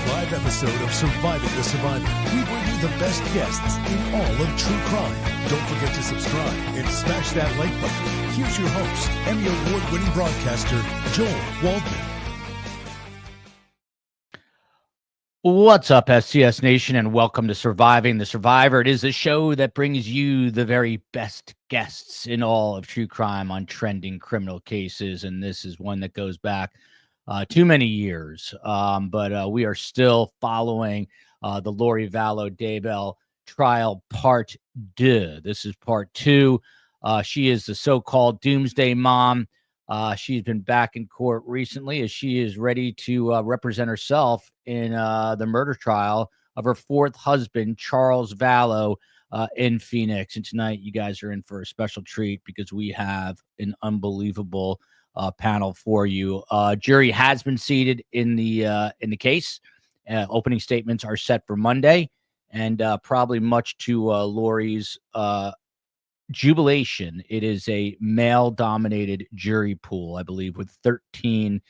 live episode of Surviving the Survivor. We bring you the best guests in all of true crime. Don't forget to subscribe and smash that like button. Here's your host, Emmy Award-winning broadcaster, Joel Waldman. What's up, SCS Nation, and welcome to Surviving the Survivor. It is a show that brings you the very best guests in all of true crime on trending criminal cases, and this is one that goes back too many years, but we are still following the Lori Vallow Daybell trial part 2. This is part 2. She is the so-called doomsday mom. She's been back in court recently as she is ready to represent herself in the murder trial of her 4th husband, Charles Vallow, in Phoenix. And tonight you guys are in for a special treat because we have an unbelievable panel for you. Jury has been seated in the case. Opening statements are set for Monday, and probably much to Lori's jubilation, it is a male-dominated jury pool, I believe, with 13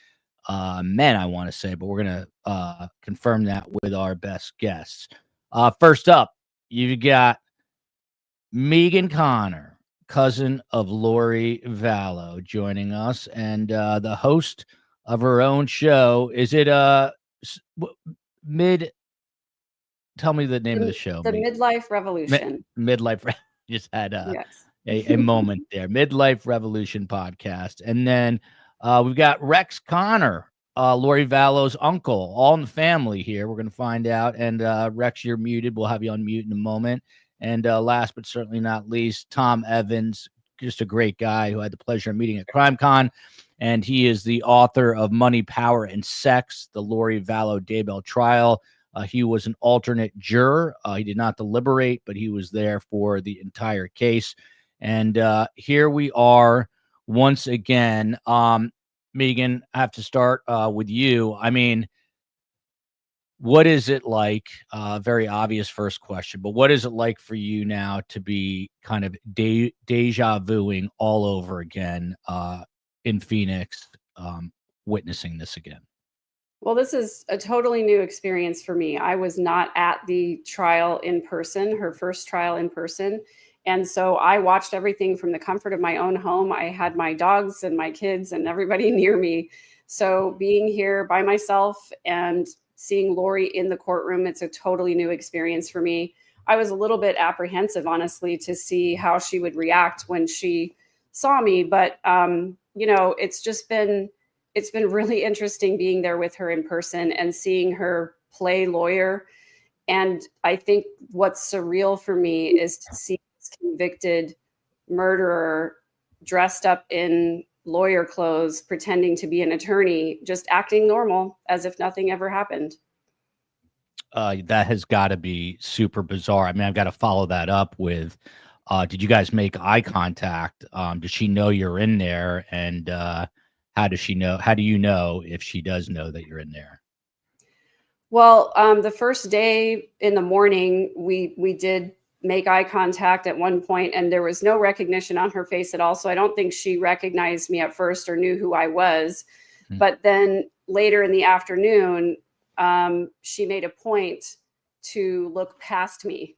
men, I want to say, but we're going to confirm that with our best guests. First up, you've got Megan Connor, cousin of Lori Vallow, joining us, and the host of her own show. Is it tell me the name of the show. The Midlife Revolution. Midlife just had yes. a moment there. Midlife Revolution podcast. And then we've got Rex Connor, Lori Vallow's uncle, all in the family here. We're going to find out. And Rex, you're muted. We'll have you on mute in a moment. And last but certainly not least, Tom Evans, just a great guy who I had the pleasure of meeting at CrimeCon. And he is the author of Money, Power, and Sex, the Lori Vallow Daybell trial. He was an alternate juror. He did not deliberate, but he was there for the entire case. And here we are once again. Megan, I have to start with you. I mean, what is it like? Very obvious first question, but what is it like for you now to be kind of deja vuing all over again in Phoenix, witnessing this again? Well, this is a totally new experience for me. I was not at the trial in person, her first trial in person. And so I watched everything from the comfort of my own home. I had my dogs and my kids and everybody near me. So being here by myself and seeing Lori in the courtroom, it's a totally new experience for me. I was a little bit apprehensive, honestly, to see how she would react when she saw me. But, it's been really interesting being there with her in person and seeing her play lawyer. And I think what's surreal for me is to see this convicted murderer dressed up in lawyer clothes, pretending to be an attorney, just acting normal as if nothing ever happened. That has got to be super bizarre. I mean, I've got to follow that up with, did you guys make eye contact? Does she know you're in there? And how does she know? How do you know if she does know that you're in there? Well, the first day in the morning, we did make eye contact at one point, and there was no recognition on her face at all. So I don't think she recognized me at first or knew who I was. But then later in the afternoon, she made a point to look past me,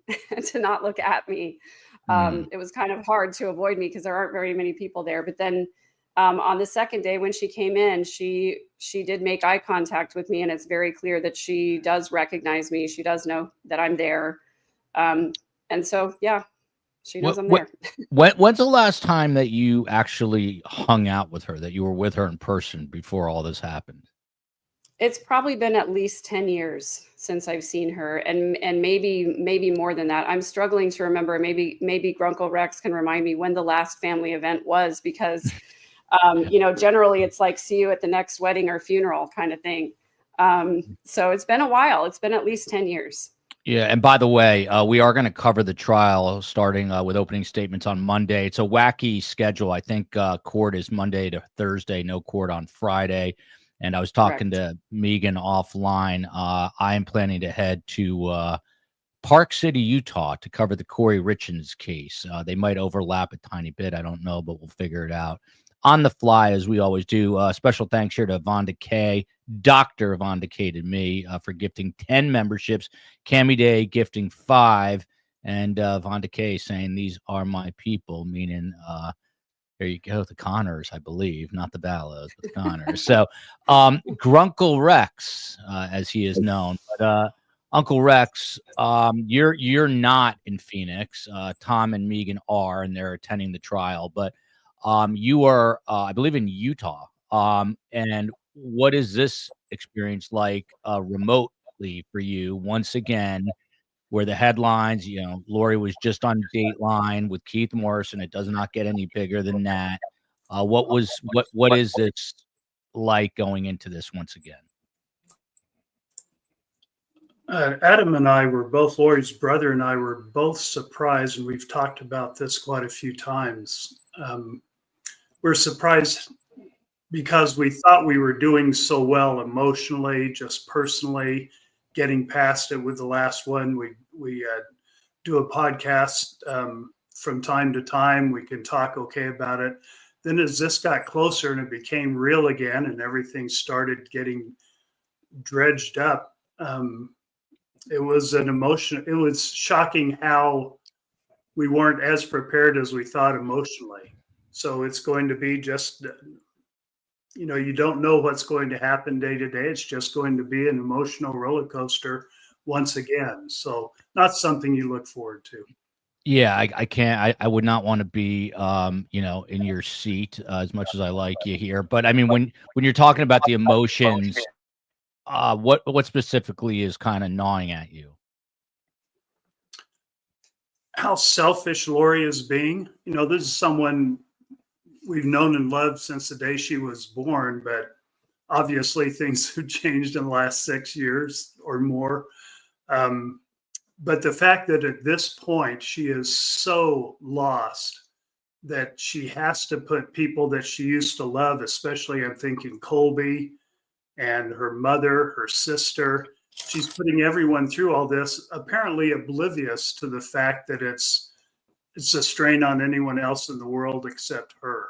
to not look at me. It was kind of hard to avoid me because there aren't very many people there. But then on the second day when she came in, she did make eye contact with me, and it's very clear that she does recognize me. She does know that I'm there. And so, yeah, she knows I'm there. When's the last time that you actually hung out with her, that you were with her in person before all this happened? It's probably been at least 10 years since I've seen her, and maybe more than that. I'm struggling to remember. Maybe Grunkle Rex can remind me when the last family event was, because generally it's like, see you at the next wedding or funeral kind of thing. So it's been a while. It's been at least 10 years. Yeah. And by the way, we are going to cover the trial starting with opening statements on Monday. It's a wacky schedule. I think court is Monday to Thursday, no court on Friday. And I was talking to Megan offline. I am planning to head to Park City, Utah to cover the Corey Richins case. They might overlap a tiny bit. I don't know, but we'll figure it out. on the fly, as we always do. Special thanks here to Vonda K, Dr. Vonda K to me for gifting 10 memberships, Cami Day gifting 5, and Vonda K saying, these are my people, meaning there you go, the Connors, I believe, not the Vallows, but the Connors. So Grunkle Rex, as he is known. But Uncle Rex, you're not in Phoenix. Tom and Megan are, and they're attending the trial. But you are, I believe, in Utah. And what is this experience like remotely for you? Once again, where the headlines, Lori was just on Dateline with Keith Morrison. It does not get any bigger than that. What is this like going into this once again? Adam and I were both, Lori's brother and I were both surprised, and we've talked about this quite a few times. We're surprised because we thought we were doing so well emotionally, just personally, getting past it with the last one. We do a podcast from time to time. We can talk okay about it. Then as this got closer and it became real again and everything started getting dredged up, it was an emotion. It was shocking how we weren't as prepared as we thought emotionally. So it's going to be just, you don't know what's going to happen day to day. It's just going to be an emotional roller coaster once again. So not something you look forward to. Yeah, I can't. I would not want to be, in your seat as much as I like you here. But I mean, when you're talking about the emotions, what specifically is kind of gnawing at you? How selfish Lori is being. This is someone we've known and loved since the day she was born, but obviously things have changed in the last 6 years or more. But the fact that at this point she is so lost that she has to put people that she used to love, especially I'm thinking Colby and her mother, her sister, she's putting everyone through all this, apparently oblivious to the fact that it's a strain on anyone else in the world except her.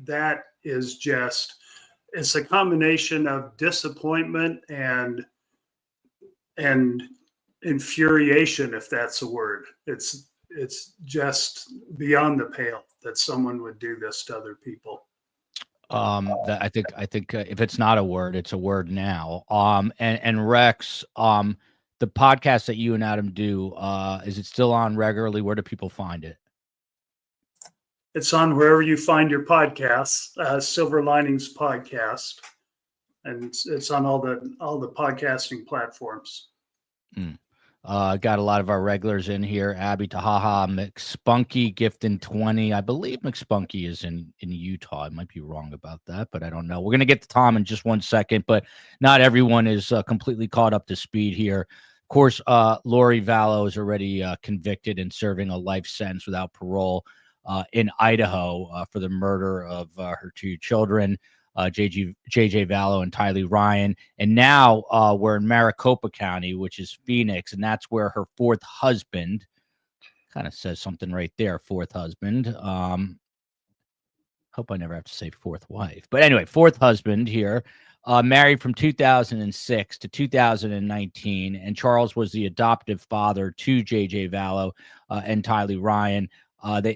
That is just, it's a combination of disappointment and infuriation, if that's a word. It's just beyond the pale that someone would do this to other people. I think if it's not a word, it's a word now. And Rex, the podcast that you and Adam do, is it still on regularly? Where do people find it? It's on wherever you find your podcasts, Silver Linings Podcast, and it's on all the podcasting platforms. Got a lot of our regulars in here. Abby Tahaha, McSpunky, Gifton 20. I believe McSpunky is in Utah. I might be wrong about that, but I don't know. We're going to get to Tom in just 1 second, but not everyone is completely caught up to speed here. Of course, Lori Vallow is already convicted and serving a life sentence without parole in Idaho for the murder of her 2 children. JJ Vallow and Tylee Ryan. And now we're in Maricopa County, which is Phoenix, and that's where her 4th husband, kind of says something right there, 4th husband. Hope I never have to say 4th wife. But anyway, 4th husband here, married from 2006 to 2019. And Charles was the adoptive father to JJ Vallow and Tylee Ryan.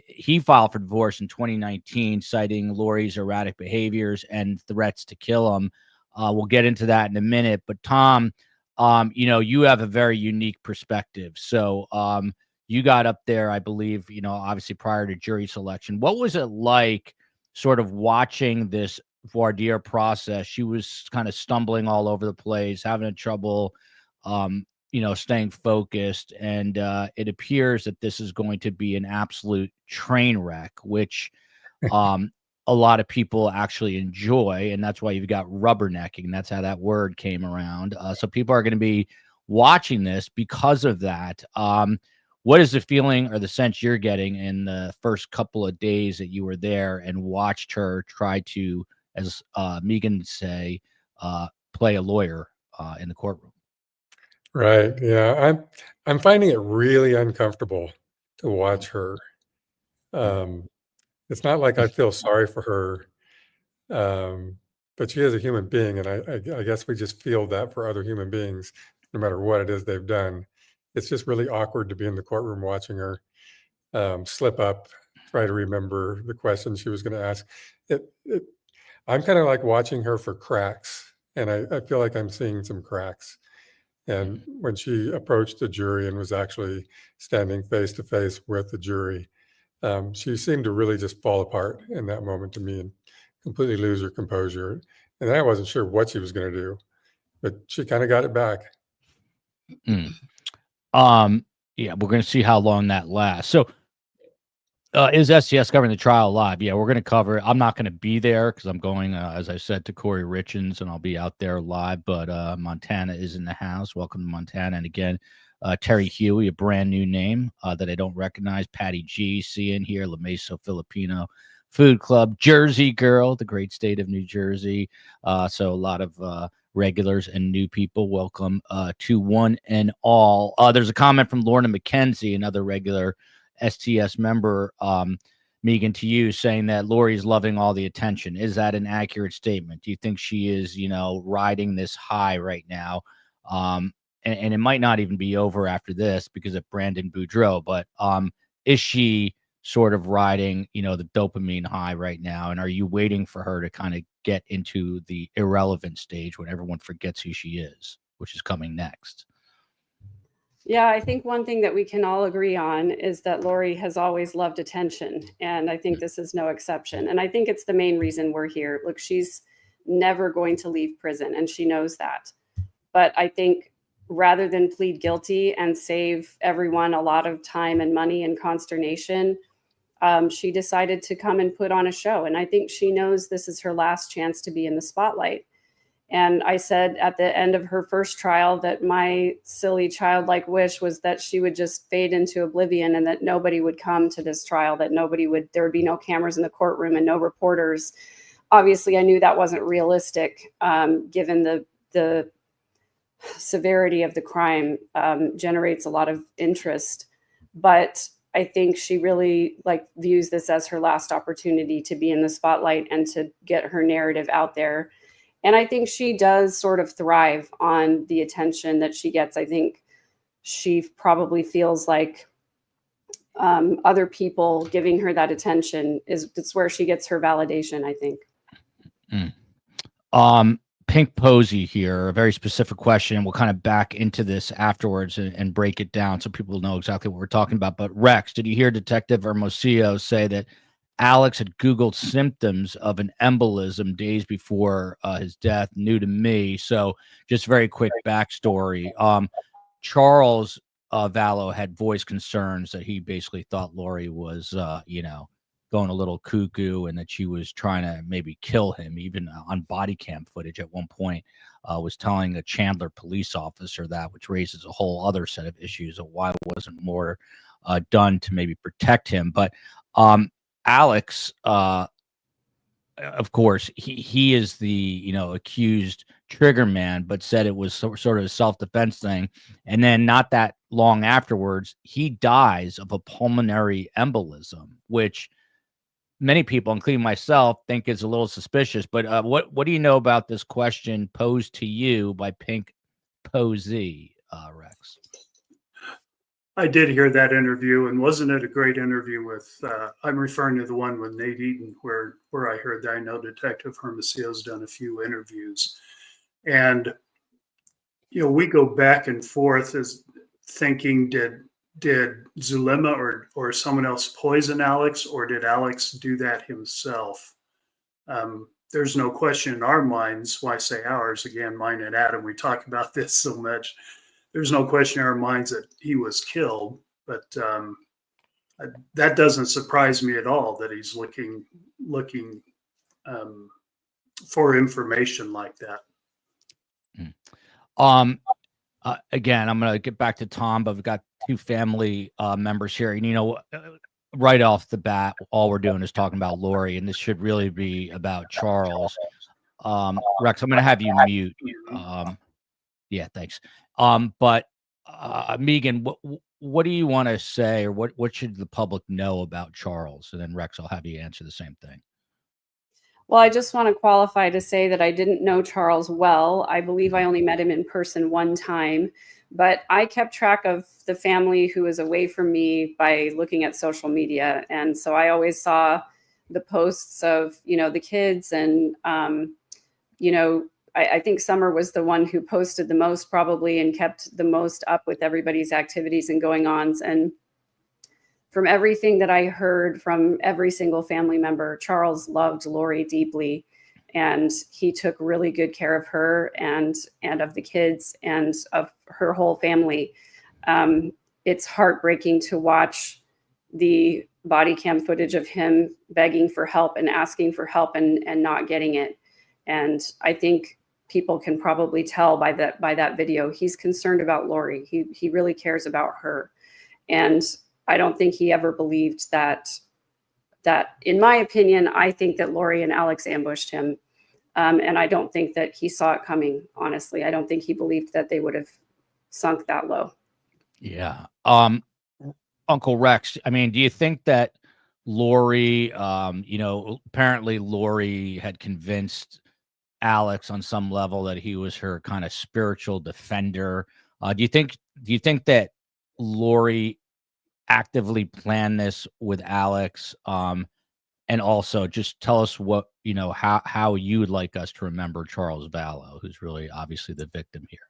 He filed for divorce in 2019, citing Lori's erratic behaviors and threats to kill him. We'll get into that in a minute. But Tom, you have a very unique perspective. So you got up there, I believe, obviously prior to jury selection. What was it like sort of watching this voir dire process? She was kind of stumbling all over the place, having trouble staying focused. And it appears that this is going to be an absolute train wreck, which a lot of people actually enjoy. And that's why you've got rubbernecking. That's how that word came around. So people are going to be watching this because of that. What is the feeling or the sense you're getting in the first couple of days that you were there and watched her try to, as Megan would say, play a lawyer in the courtroom? Right. Yeah. I'm finding it really uncomfortable to watch her. It's not like I feel sorry for her. But she is a human being, and I guess we just feel that for other human beings, no matter what it is they've done. It's just really awkward to be in the courtroom watching her slip up, try to remember the questions she was going to ask. I'm kind of like watching her for cracks, and I feel like I'm seeing some cracks. And when she approached the jury and was actually standing face to face with the jury, she seemed to really just fall apart in that moment to me and completely lose her composure. And I wasn't sure what she was going to do, but she kind of got it back. Yeah, we're going to see how long that lasts. So, is SCS covering the trial live? Yeah, we're going to cover it. I'm not going to be there because I'm going, as I said, to Corey Richens, and I'll be out there live. But Montana is in the house. Welcome to Montana. And again, Terry Huey, a brand new name that I don't recognize. Patty G, seeing here. La Mesa Filipino Food Club. Jersey Girl, the great state of New Jersey. So a lot of regulars and new people. Welcome to one and all. There's a comment from Lorna McKenzie, another regular STS member, Megan, to you, saying that Lori's loving all the attention. Is that an accurate statement? Do you think she is, riding this high right now? And it might not even be over after this because of Brandon Boudreaux, but is she sort of riding, the dopamine high right now? And are you waiting for her to kind of get into the irrelevant stage when everyone forgets who she is, which is coming next? Yeah, I think one thing that we can all agree on is that Lori has always loved attention. And I think this is no exception. And I think it's the main reason we're here. Look, she's never going to leave prison, and she knows that. But I think rather than plead guilty and save everyone a lot of time and money and consternation, she decided to come and put on a show. And I think she knows this is her last chance to be in the spotlight. And I said at the end of her first trial that my silly childlike wish was that she would just fade into oblivion and that nobody would come to this trial, that there would be no cameras in the courtroom and no reporters. Obviously, I knew that wasn't realistic, given the severity of the crime generates a lot of interest. But I think she really views this as her last opportunity to be in the spotlight and to get her narrative out there. And I think she does sort of thrive on the attention that she gets. I think she probably feels like other people giving her that attention it's where she gets her validation, I think. Pink Posey here, a very specific question. We'll kind of back into this afterwards and break it down so people know exactly what we're talking about. But Rex, did you hear Detective Hermosillo say that Alex had Googled symptoms of an embolism days before his death? New to me. So just very quick backstory. Charles Vallow had voiced concerns that he basically thought Lori was, going a little cuckoo and that she was trying to maybe kill him, even on body cam footage at one point, was telling a Chandler police officer that, which raises a whole other set of issues of why wasn't more done to maybe protect him. But Alex, of course, he is the accused trigger man, but said it was sort of a self-defense thing. And then not that long afterwards, he dies of a pulmonary embolism, which many people, including myself, think is a little suspicious. But what do you know about this question posed to you by Pink Posey, Rex? I did hear that interview, and wasn't it a great interview with, I'm referring to the one with Nate Eaton, where I heard that. I know Detective Hermosillo's done a few interviews. And, we go back and forth as thinking, did Zulema or someone else poison Alex, or did Alex do that himself? There's no question in our minds, why say ours, again, mine and Adam, we talk about this so much. There's no question in our minds that he was killed, but that doesn't surprise me at all that he's looking for information like that. Again, I'm going to get back to Tom, but we've got two family members here. And, right off the bat, all we're doing is talking about Lori, and this should really be about Charles. Rex, I'm going to have you mute. Yeah, thanks. But Megan, what do you want to say, or what should the public know about Charles? And then Rex, I'll have you answer the same thing. Well, I just want to qualify to say that I didn't know Charles well. I believe I only met him in person one time, but I kept track of the family who was away from me by looking at social media. And so I always saw the posts of, the kids. And, I think Summer was the one who posted the most probably and kept the most up with everybody's activities and going ons. And from everything that I heard from every single family member, Charles loved Lori deeply, and he took really good care of her and of the kids and of her whole family. It's heartbreaking to watch the body cam footage of him begging for help and asking for help and not getting it. And I think people can probably tell by that video, he's concerned about Lori. He really cares about her. And I don't think he ever believed that, in my opinion, I think that Lori and Alex ambushed him. And I don't think that he saw it coming, honestly. I don't think he believed that they would have sunk that low. Yeah. Uncle Rex, I mean, do you think that Lori, apparently Lori had convinced Alex on some level that he was her kind of spiritual defender? Do you think that Lori actively planned this with Alex? And also just tell us what, how you would like us to remember Charles Vallow, who's really obviously the victim here.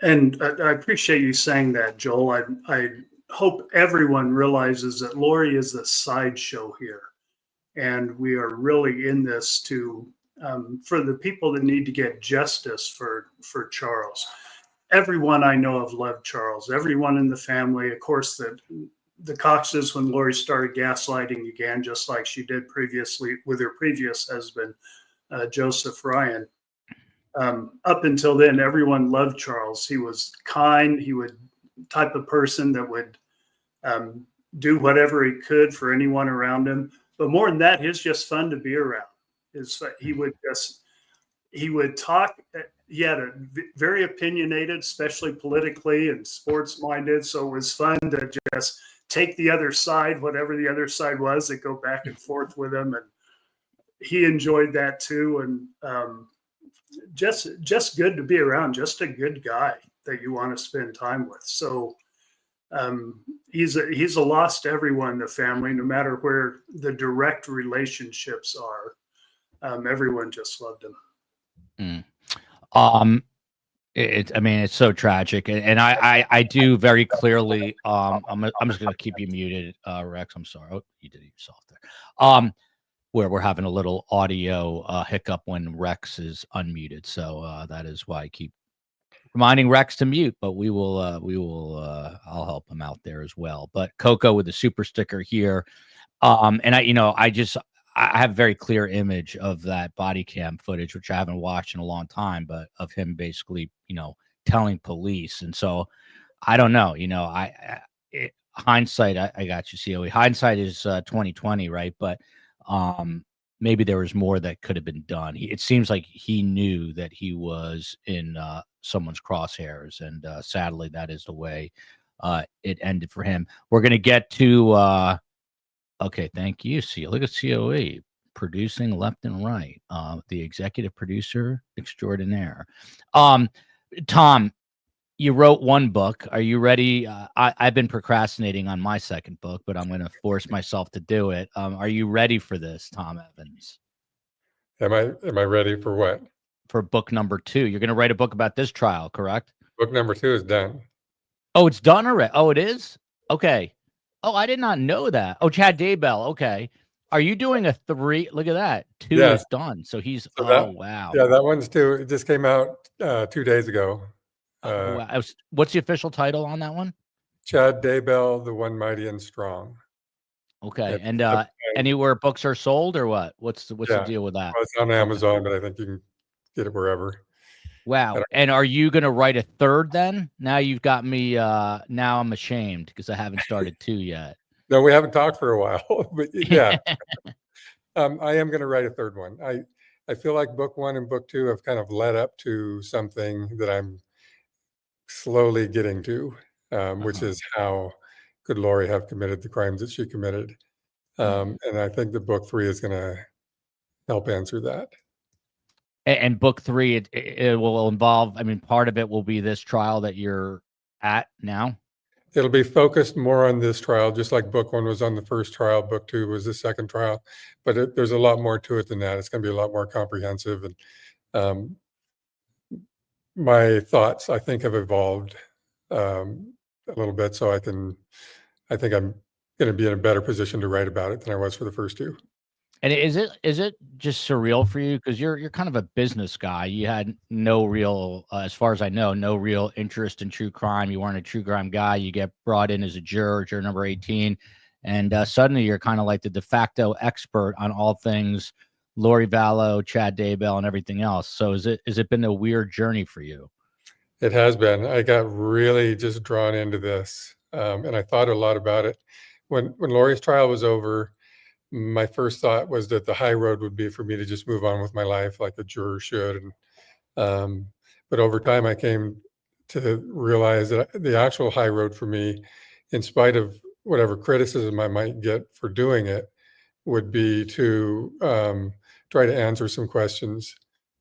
And I appreciate you saying that, Joel. I hope everyone realizes that Lori is the sideshow here. And we are really in this for the people that need to get justice for Charles. Everyone I know of loved Charles. Everyone in the family, of course, the Coxes, when Lori started gaslighting again, just like she did previously with her previous husband, Joseph Ryan. Up until then, everyone loved Charles. He was kind. He would type of person that would do whatever he could for anyone around him. But more than that, he's just fun to be around. He would talk. He had a very opinionated, especially politically and sports minded. So it was fun to just take the other side, whatever the other side was, and go back and forth with him. And he enjoyed that too. And just good to be around, just a good guy that you want to spend time with. So he's a loss to everyone in the family, no matter where the direct relationships are. Everyone just loved him. It's so tragic, and I do very clearly. I'm just gonna keep you muted, Rex. I'm sorry. Oh, you did it yourself there. Where we're having a little audio hiccup when Rex is unmuted, so that is why I keep reminding Rex to mute. But we will. I'll help him out there as well. But Coco with the super sticker here, and I have a very clear image of that body cam footage, which I haven't watched in a long time, but of him basically, telling police. And so I don't know, hindsight, I got you, COE. Hindsight is 2020, right? But maybe there was more that could have been done. It seems like he knew that he was in someone's crosshairs, and sadly, that is the way it ended for him. We're going to get to okay, thank you. See, look at COE producing left and right. The executive producer extraordinaire. Tom, you wrote one book. Are you ready? I've been procrastinating on my second book, but I'm going to force myself to do it. Are you ready for this, Tom Evans? Am I ready for what? For book number 2. You're going to write a book about this trial, correct? Book number 2 is done. Oh, it's done already. Oh, it is? Okay. Oh, I did not know that. Oh, Chad Daybell. Okay. Are you doing a 3? Look at that. 2 is done. So he's, wow. Yeah, that one's 2. It just came out 2 days ago. Wow. What's the official title on that one? Chad Daybell, The One Mighty and Strong. Okay. And anywhere books are sold or what? What's the deal with that? Well, it's on Amazon, but I think you can get it wherever. Wow. And are you going to write a 3rd then? Now you've got me, now I'm ashamed because I haven't started 2 yet. No, we haven't talked for a while, but yeah. I am going to write a 3rd one. I feel like book 1 and book 2 have kind of led up to something that I'm slowly getting to, which is how could Lori have committed the crimes that she committed. And I think that book 3 is going to help answer that. And book 3, it will involve, I mean, part of it will be this trial that you're at now. It'll be focused more on this trial, just like book 1 was on the first trial, book 2 was the second trial, but there's a lot more to it than that. It's going to be a lot more comprehensive, and my thoughts, I think, have evolved a little bit, so I think I'm going to be in a better position to write about it than I was for the first 2. And is it just surreal for you, because you're kind of a business guy? You had no real, as far as I know, no real interest in true crime. You weren't a true crime guy. You get brought in as a juror number 18, and suddenly you're kind of like the de facto expert on all things Lori Vallow, Chad Daybell, and everything else. So has it been a weird journey for you? It has been. I got really just drawn into this, and I thought a lot about it. When Lori's trial was over, my first thought was that the high road would be for me to just move on with my life like a juror should. And but over time, I came to realize that the actual high road for me, in spite of whatever criticism I might get for doing it, would be to try to answer some questions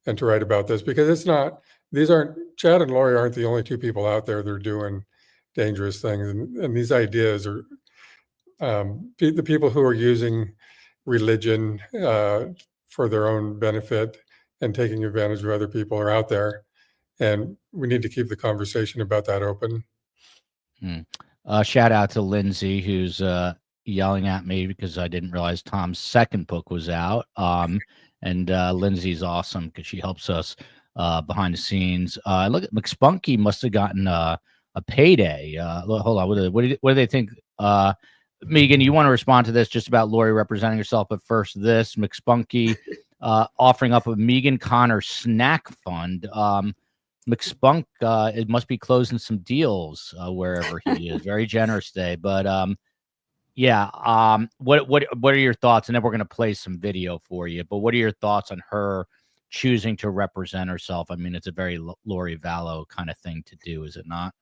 and to write about this, because Chad and Lori aren't the only 2 people out there that are doing dangerous things. And these ideas are, the people who are using religion for their own benefit and taking advantage of other people are out there, and we need to keep the conversation about that open. Shout out to Lindsay, who's yelling at me because I didn't realize Tom's second book was out. And Lindsay's awesome because she helps us behind the scenes. Look, McSpunky must have gotten a payday. Hold on, what do they think? Megan, you want to respond to this just about Lori representing herself, but first this, McSpunky offering up a Megan Connor snack fund. McSpunk, it must be closing some deals wherever he is. Very generous day, but yeah. What are your thoughts? And then we're going to play some video for you, but what are your thoughts on her choosing to represent herself? I mean, it's a very Lori Vallow kind of thing to do, is it not?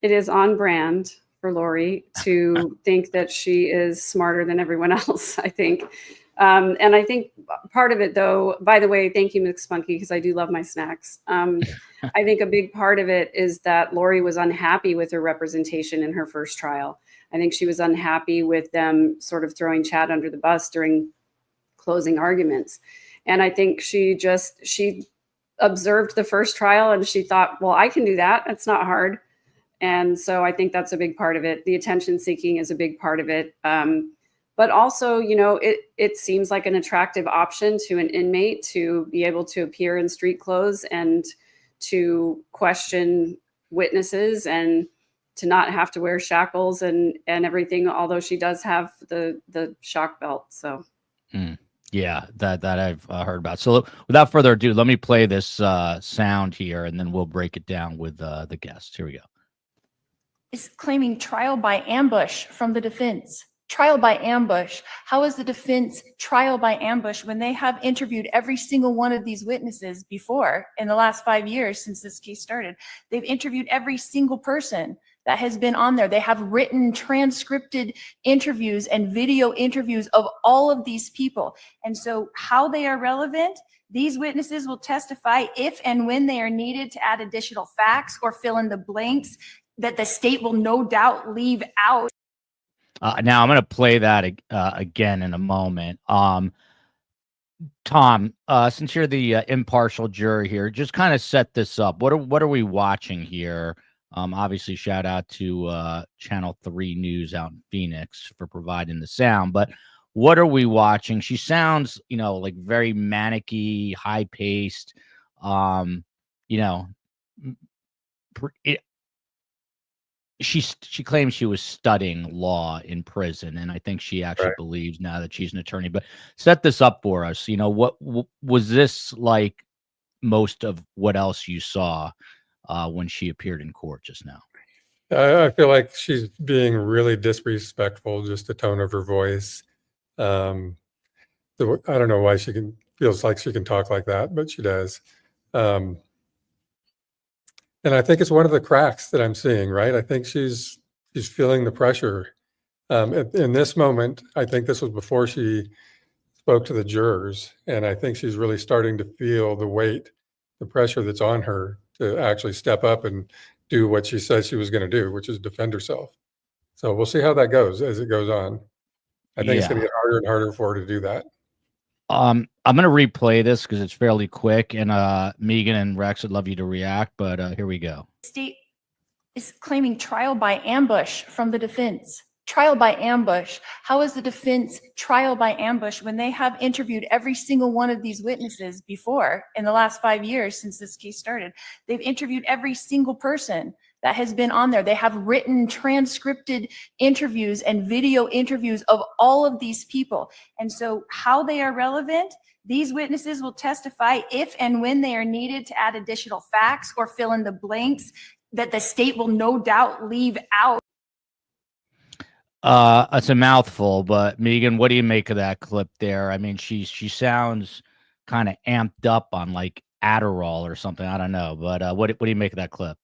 It is on brand for Lori to think that she is smarter than everyone else, I think. And I think part of it, though, by the way, thank you, McSpunky, because I do love my snacks. I think a big part of it is that Lori was unhappy with her representation in her first trial. I think she was unhappy with them sort of throwing Chad under the bus during closing arguments. And I think she observed the first trial and she thought, well, I can do that. That's not hard. And so I think that's a big part of it. The attention seeking is a big part of it. But also, it seems like an attractive option to an inmate to be able to appear in street clothes and to question witnesses and to not have to wear shackles and everything, although she does have the shock belt. So. Yeah, that I've heard about. So without further ado, let me play this sound here, and then we'll break it down with the guests. Here we go. Is claiming trial by ambush from the defense. Trial by ambush. How is the defense trial by ambush when they have interviewed every single one of these witnesses before in the last 5 years since this case started? They've interviewed every single person that has been on there. They have written, transcripted interviews and video interviews of all of these people. And so how they are relevant, these witnesses will testify if and when they are needed to add additional facts or fill in the blanks that the state will no doubt leave out. Now I'm going to play that again in a moment. Tom, since you're the impartial juror here, just kind of set this up. What are we watching here? Obviously, shout out to Channel 3 News out in Phoenix for providing the sound. But what are we watching? She sounds, like very manic-y, high-paced. She claims she was studying law in prison, and I think she actually believes now that she's an attorney. But set this up for us. What was this like? Most of what else you saw when she appeared in court just now? I feel like she's being really disrespectful. Just the tone of her voice. I don't know why feels like she can talk like that, but she does. And I think it's one of the cracks that I'm seeing, right? I think she's feeling the pressure. In this moment, I think this was before she spoke to the jurors, and I think she's really starting to feel the weight, the pressure that's on her to actually step up and do what she says she was going to do, which is defend herself. So we'll see how that goes as it goes on. I think it's going to Yeah. get harder and harder for her to do that. I'm going to replay this because it's fairly quick, and Megan and Rex, I'd love you to react, but here we go. State is claiming trial by ambush from the defense. Trial by ambush. How is the defense trial by ambush when they have interviewed every single one of these witnesses before in the last 5 years since this case started? They've interviewed every single person that has been on there. They have written, transcripted interviews and video interviews of all of these people. And so how they are relevant, these witnesses will testify if and when they are needed to add additional facts or fill in the blanks that the state will no doubt leave out. It's a mouthful, but Megan, what do you make of that clip there? I mean, she sounds kind of amped up on like Adderall or something. I don't know, but what do you make of that clip?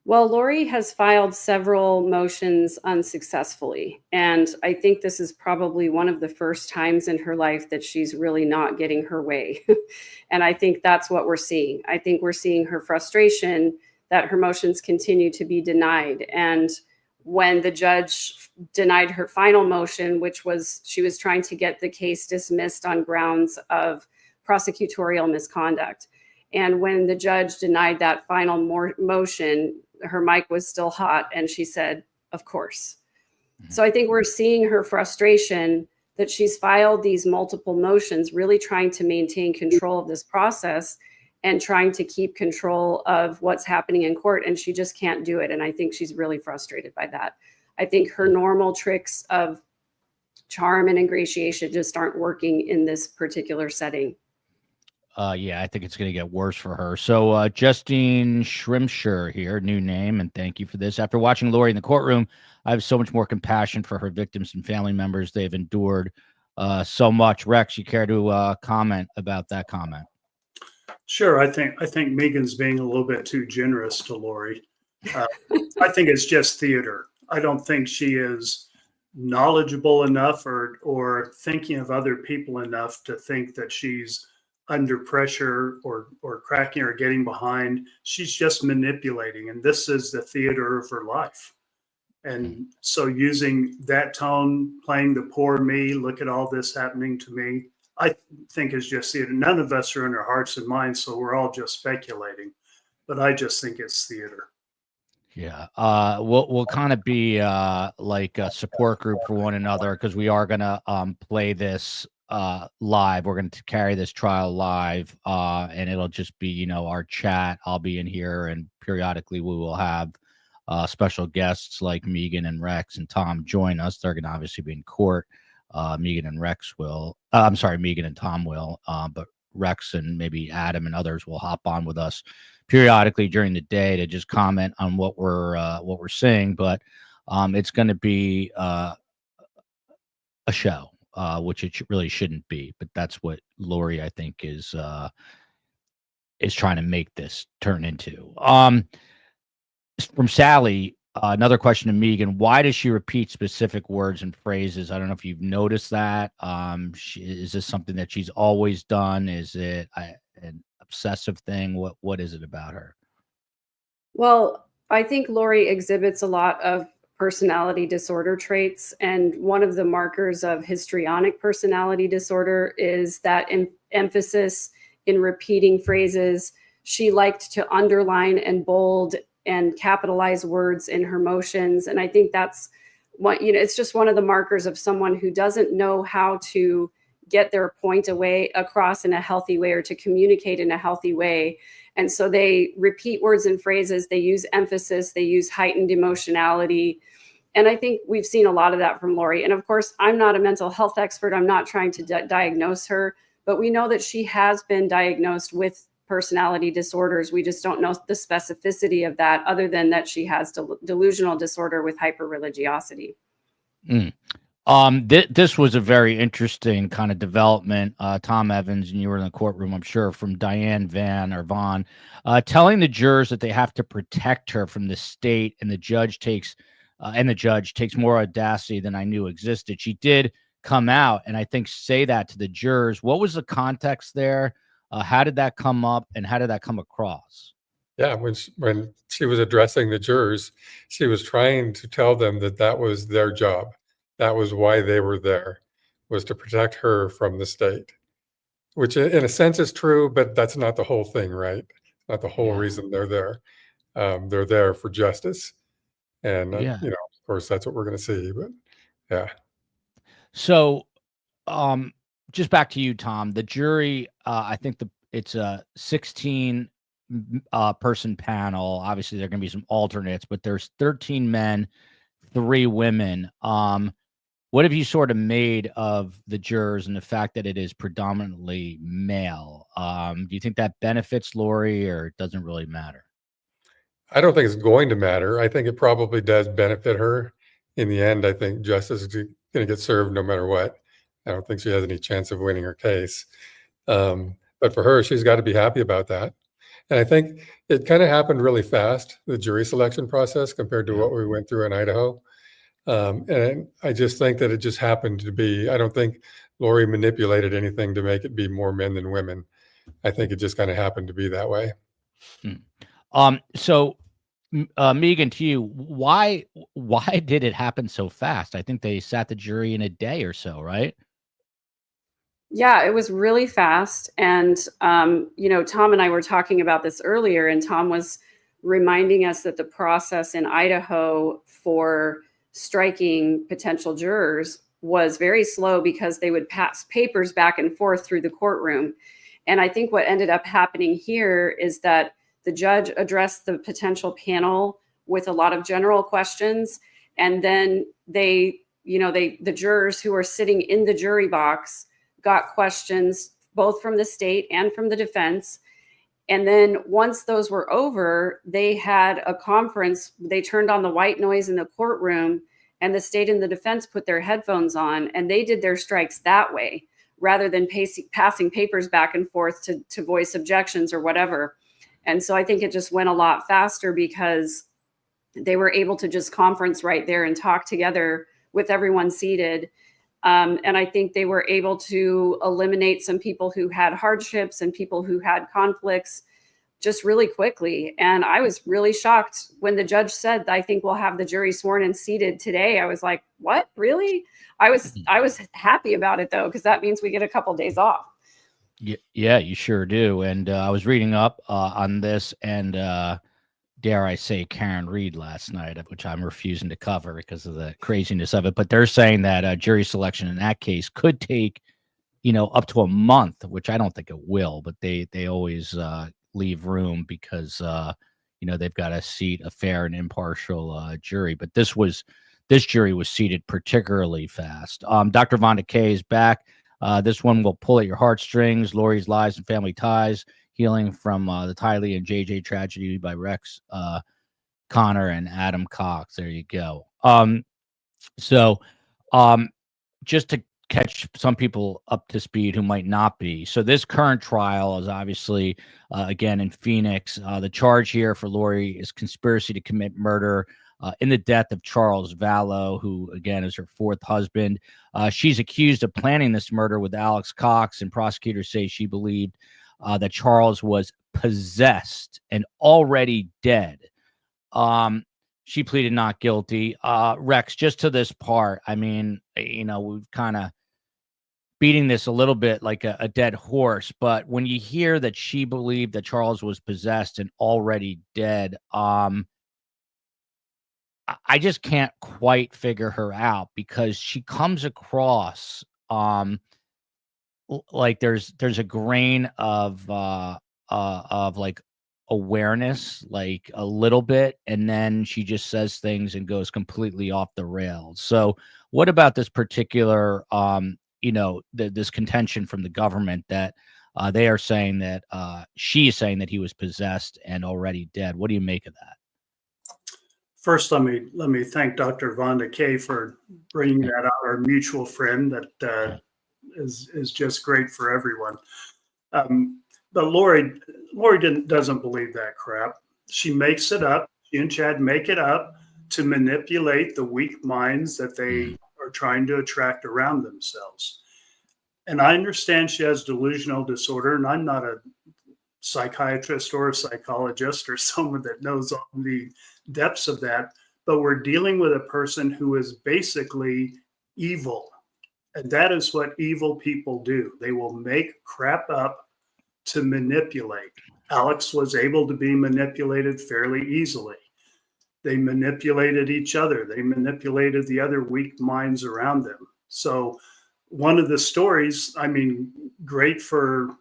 Well, Lori has filed several motions unsuccessfully, and I think this is probably one of the first times in her life that she's really not getting her way. And I think that's what we're seeing. I think we're seeing her frustration that her motions continue to be denied. And when the judge denied her final motion, which was she was trying to get the case dismissed on grounds of prosecutorial misconduct. And when the judge denied that final motion, her mic was still hot and she said, of course. Mm-hmm. So I think we're seeing her frustration that she's filed these multiple motions, really trying to maintain control of this process and trying to keep control of what's happening in court. And she just can't do it. And I think she's really frustrated by that. I think her normal tricks of charm and ingratiation just aren't working in this particular setting. Yeah, I think it's going to get worse for her. So Justine Shrimshire here, new name, and thank you for this. After watching Lori in the courtroom, I have so much more compassion for her victims and family members. They've endured so much. Rex, you care to comment about that comment? Sure. I think Megan's being a little bit too generous to Lori. I think it's just theater. I don't think she is knowledgeable enough or thinking of other people enough to think that she's under pressure or cracking or getting behind. She's just manipulating, and this is the theater of her life. And so using that tone, playing the poor me, look at all this happening to me, I think is just theater. None of us are in our hearts and minds, so we're all just speculating. But I just think it's theater. Yeah, we'll kind of be like a support group for one another because we are gonna play this live. We're going to carry this trial live, and it'll just be our chat. I'll be in here, and periodically we will have special guests like Megan and Rex and Tom join us. They're going to obviously be in court. Megan and Rex will. I'm sorry, Megan and Tom will. But Rex and maybe Adam and others will hop on with us periodically during the day to just comment on what we're seeing. But it's going to be a show. Which it really shouldn't be, but that's what Lori, I think, is trying to make this turn into. From Sally, another question to Megan: why does she repeat specific words and phrases? I don't know if you've noticed that. Is this something that she's always done? Is it an obsessive thing? What is it about her? Well, I think Lori exhibits a lot of personality disorder traits. And one of the markers of histrionic personality disorder is that emphasis in repeating phrases. She liked to underline and bold and capitalize words in her motions. And I think that's what, it's just one of the markers of someone who doesn't know how to get their point across in a healthy way or to communicate in a healthy way. And so they repeat words and phrases, they use emphasis, they use heightened emotionality. And I think we've seen a lot of that from Lori. And of course, I'm not a mental health expert. I'm not trying to diagnose her, but we know that she has been diagnosed with personality disorders. We just don't know the specificity of that other than that she has delusional disorder with hyperreligiosity. This was a very interesting kind of development. Tom Evans, and you were in the courtroom, I'm sure, from Diane Vaughn, telling the jurors that they have to protect her from the state, and the judge takes more audacity than I knew existed. She did come out and I think say that to the jurors. What was the context there? How did that come up and how did that come across? Yeah, when she was addressing the jurors, she was trying to tell them that that was their job. That was why they were there, was to protect her from the state, which in a sense is true, but that's not the whole thing, right? Not the whole reason they're there. They're there for justice. And, Yeah. you know, of course, that's what we're going to see. But yeah. So, just back to you, Tom. The jury, I think it's a 16 person panel. Obviously, there are going to be some alternates, but there's 13 men, 3 women. What have you sort of made of the jurors and the fact that it is predominantly male? Do you think that benefits Lori or it doesn't really matter? I don't think it's going to matter. I think it probably does benefit her. In the end, I think justice is going to get served no matter what. I don't think she has any chance of winning her case. But for her, she's got to be happy about that. And I think it kind of happened really fast, the jury selection process, compared to what we went through in Idaho. And I just think that it just happened to be, I don't think Lori manipulated anything to make it be more men than women. I think it just kind of happened to be that way. So Megan, to you, why did it happen so fast? I think they sat the jury in a day or so, right? Yeah, it was really fast. And, you know, Tom and I were talking about this earlier, and Tom was reminding us that the process in Idaho for striking potential jurors was very slow because they would pass papers back and forth through the courtroom. And I think what ended up happening here is that the judge addressed the potential panel with a lot of general questions. And then the jurors who were sitting in the jury box got questions both from the state and from the defense. And then once those were over, they had a conference. They turned on the white noise in the courtroom, and the state and the defense put their headphones on, and they did their strikes that way rather than passing papers back and forth to voice objections or whatever. And so I think it just went a lot faster because they were able to just conference right there and talk together with everyone seated. And I think they were able to eliminate some people who had hardships and people who had conflicts just really quickly. And I was really shocked when the judge said, I think we'll have the jury sworn and seated today. I was like, what, really? I was happy about it though, because that means we get a couple days off. Yeah, you sure do. And I was reading up on this and dare I say Karen Reed last night, which I'm refusing to cover because of the craziness of it. But they're saying that jury selection in that case could take, up to a month, which I don't think it will, but they always leave room because, they've got to seat a fair and impartial jury. But this jury was seated particularly fast. Dr. Vonda Kay is back. This one will pull at your heartstrings. Lori's Lies and Family Ties, Healing from the Tylee and JJ Tragedy by Rex Connor and Adam Cox. There you go. So just to catch some people up to speed who might not be. So this current trial is obviously, again, in Phoenix. The charge here for Lori is conspiracy to commit murder in the death of Charles Vallow, who, again, is her 4th husband. She's accused of planning this murder with Alex Cox, and prosecutors say she believed that Charles was possessed and already dead. She pleaded not guilty. Rex, just to this part, I mean, we've kind of beating this a little bit like a dead horse, but when you hear that she believed that Charles was possessed and already dead, I just can't quite figure her out because she comes across like there's a grain of like awareness, like a little bit, and then she just says things and goes completely off the rails. So what about this particular this contention from the government that they are saying that she is saying that he was possessed and already dead? What do you make of that? First, let me thank Dr. Vonda Kay for bringing that out. Our mutual friend that is just great for everyone. But Lori doesn't believe that crap. She makes it up. She and Chad make it up to manipulate the weak minds that they are trying to attract around themselves. And I understand she has delusional disorder, and I'm not a psychiatrist or a psychologist or someone that knows all the depths of that, but we're dealing with a person who is basically evil. And that is what evil people do. They will make crap up to manipulate. Alex was able to be manipulated fairly easily. They manipulated each other. They manipulated the other weak minds around them. So one of the stories, I mean, great for,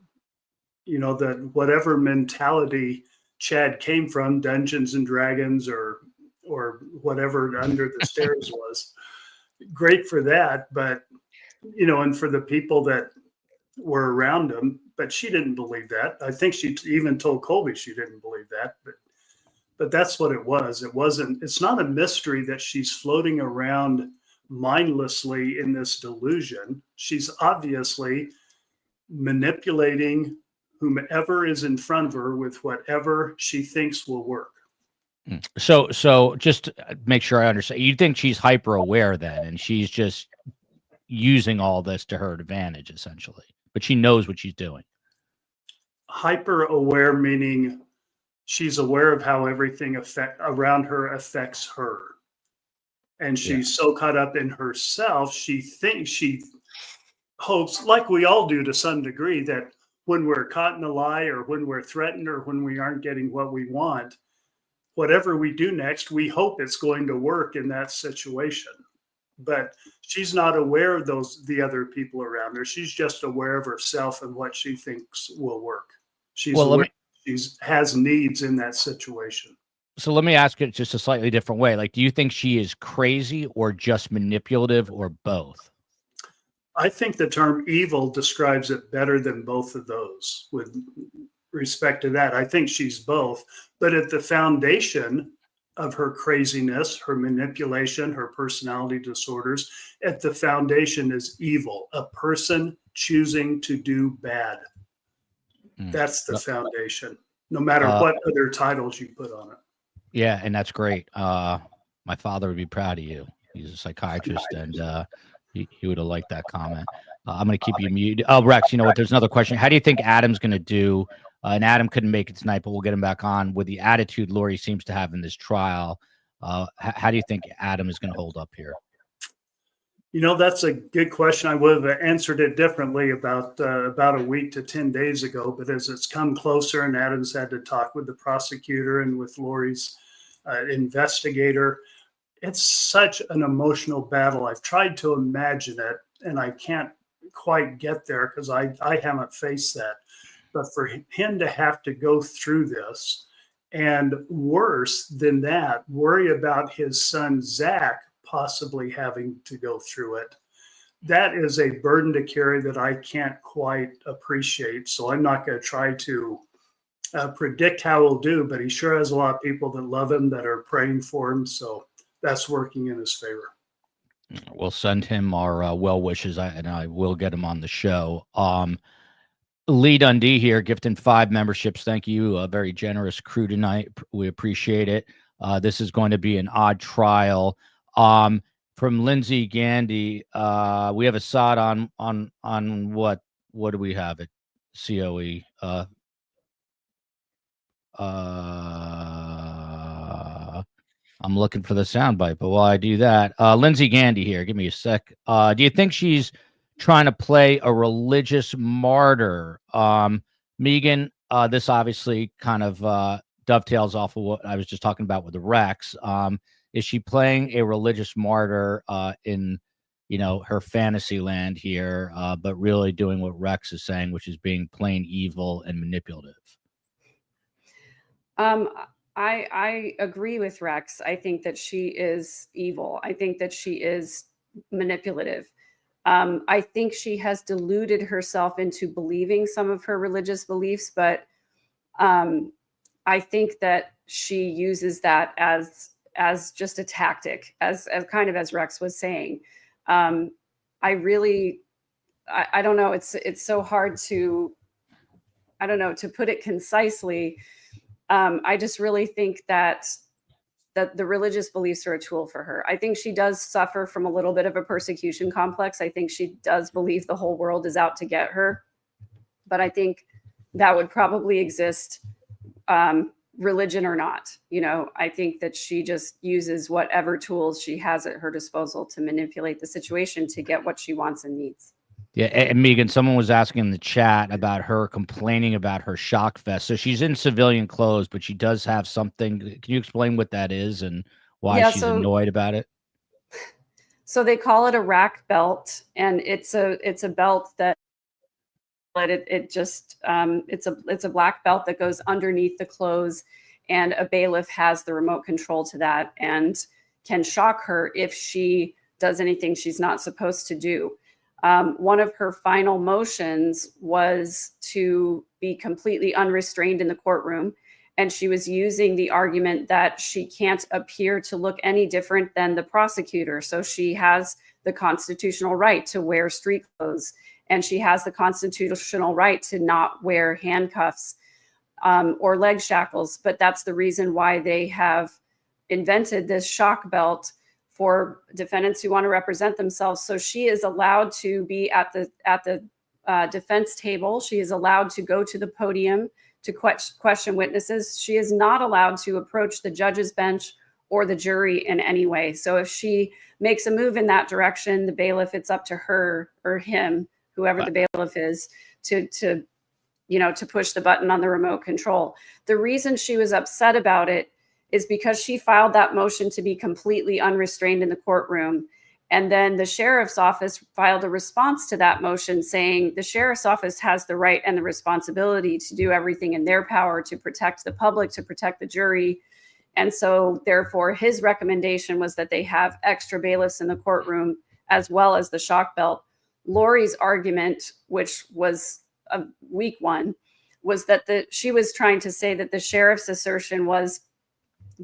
that whatever mentality Chad came from, Dungeons and Dragons or whatever Under the Stairs was, great for that. But, and for the people that were around him, but she didn't believe that. I think she even told Colby she didn't believe that, but that's what it was. It's not a mystery that she's floating around mindlessly in this delusion. She's obviously manipulating whomever is in front of her with whatever she thinks will work. So just to make sure I understand, you think she's hyper aware then, and she's just using all this to her advantage essentially, but she knows what she's doing. Hyper aware meaning she's aware of how everything around her affects her. And she's so caught up in herself, she hopes, like we all do to some degree, that when we're caught in a lie or when we're threatened or when we aren't getting what we want, whatever we do next, we hope it's going to work in that situation. But she's not aware of the other people around her. She's just aware of herself and what she thinks will work. She's aware she has needs in that situation. So let me ask it just a slightly different way. Like, do you think she is crazy or just manipulative or both? I think the term evil describes it better than both of those with respect to that. I think she's both, but at the foundation of her craziness, her manipulation, her personality disorders, at the foundation is evil, a person choosing to do bad. That's the foundation, no matter what other titles you put on it. Yeah, and that's great. My father would be proud of you. He's a psychiatrist, and he would have liked that comment. I'm going to keep you muted. Oh, Rex, you know what? There's another question. How do you think Adam's going to do? And Adam couldn't make it tonight, but we'll get him back on. With the attitude Lori seems to have in this trial, how do you think Adam is going to hold up here? That's a good question. I would have answered it differently about a week to 10 days ago, but as it's come closer and Adam's had to talk with the prosecutor and with Lori's investigator, it's such an emotional battle. I've tried to imagine it, and I can't quite get there because I haven't faced that. But for him to have to go through this, and worse than that, worry about his son, Zach, possibly having to go through it, that is a burden to carry that I can't quite appreciate. So I'm not going to try to predict how he'll do, but he sure has a lot of people that love him, that are praying for him. So that's working in his favor. We'll send him our well wishes, and I will get him on the show. Lee Dundee here, gifting 5 memberships. Thank you. A very generous crew tonight. We appreciate it. This is going to be an odd trial. From Lindsay Gandy, we have a SOD on what do we have at COE? I'm looking for the soundbite, but while I do that, Lindsay Gandy here, give me a sec. Do you think she's trying to play a religious martyr? Megan, this obviously kind of dovetails off of what I was just talking about with the Rex. Is she playing a religious martyr in, her fantasy land here, but really doing what Rex is saying, which is being plain evil and manipulative? I agree with Rex. I think that she is evil. I think that she is manipulative. I think she has deluded herself into believing some of her religious beliefs, but I think that she uses that as just a tactic, as kind of as Rex was saying. I don't know. It's so hard to, to put it concisely. I just really think that that the religious beliefs are a tool for her. I think she does suffer from a little bit of a persecution complex. I think she does believe the whole world is out to get her. But I think that would probably exist, religion or not. I think that she just uses whatever tools she has at her disposal to manipulate the situation to get what she wants and needs. Yeah, and Megan, someone was asking in the chat about her complaining about her shock vest. So she's in civilian clothes, but she does have something. Can you explain what that is and why she's annoyed about it? So they call it a rack belt, and it's a belt that it's a black belt that goes underneath the clothes, and a bailiff has the remote control to that and can shock her if she does anything she's not supposed to do. One of her final motions was to be completely unrestrained in the courtroom. And she was using the argument that she can't appear to look any different than the prosecutor. So she has the constitutional right to wear street clothes, and she has the constitutional right to not wear handcuffs or leg shackles. But that's the reason why they have invented this shock belt for defendants who want to represent themselves. So she is allowed to be at the defense table. She is allowed to go to the podium to question witnesses. She is not allowed to approach the judge's bench or the jury in any way. So if she makes a move in that direction, the bailiff, it's up to her or him, whoever the bailiff is, to push the button on the remote control. The reason she was upset about it is because she filed that motion to be completely unrestrained in the courtroom. And then the sheriff's office filed a response to that motion saying the sheriff's office has the right and the responsibility to do everything in their power to protect the public, to protect the jury. And so therefore his recommendation was that they have extra bailiffs in the courtroom as well as the shock belt. Lori's argument, which was a weak one, was that she was trying to say that the sheriff's assertion was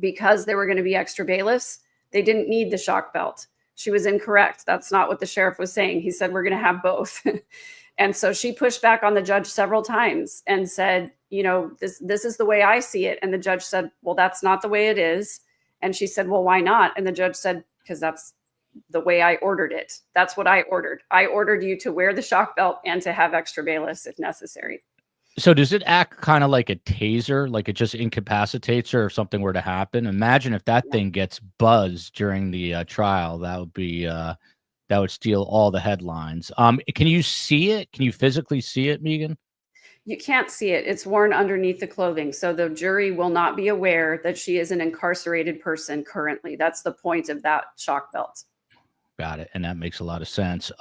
because there were going to be extra bailiffs, they didn't need the shock belt. She was incorrect. That's not what the sheriff was saying. He said, we're going to have both. And so she pushed back on the judge several times and said, this is the way I see it. And the judge said, well, that's not the way it is. And she said, well, why not? And the judge said, because that's the way I ordered it. That's what I ordered. I ordered you to wear the shock belt and to have extra bailiffs if necessary. So does it act kind of like a taser, like it just incapacitates her if something were to happen? Imagine if that thing gets buzzed during the trial. That would steal all the headlines. Can you see it? Can you physically see it, Megan? You can't see it. It's worn underneath the clothing. So the jury will not be aware that she is an incarcerated person currently. That's the point of that shock belt. Got it. And that makes a lot of sense.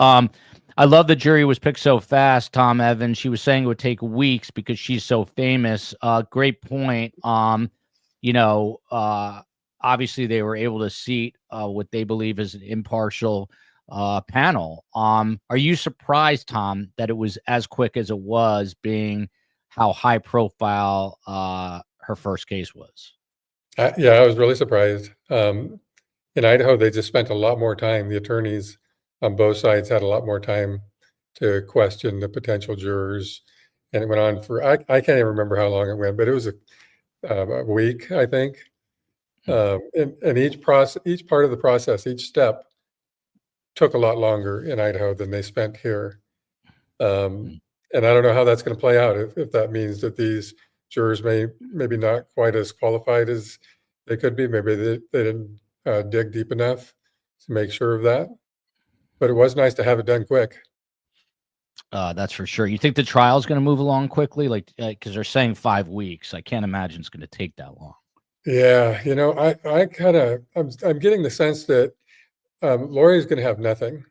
I love the jury was picked so fast, Tom Evans. She was saying it would take weeks because she's so famous. Great point. Obviously they were able to seat what they believe is an impartial panel. Are you surprised, Tom, that it was as quick as it was, being how high profile her first case was? Yeah, I was really surprised. In Idaho, they just spent a lot more time. The attorneys on both sides had a lot more time to question the potential jurors. And it went on for, I can't even remember how long it went, but it was a week, I think. And each part of the process, each step took a lot longer in Idaho than they spent here. And I don't know how that's going to play out, if that means that these jurors maybe not quite as qualified as they could be. Maybe they didn't dig deep enough to make sure of that. But it was nice to have it done quick. That's for sure. You think the trial is going to move along quickly? Because they're saying 5 weeks. I can't imagine it's going to take that long. Yeah, I'm getting the sense that Lori's going to have nothing.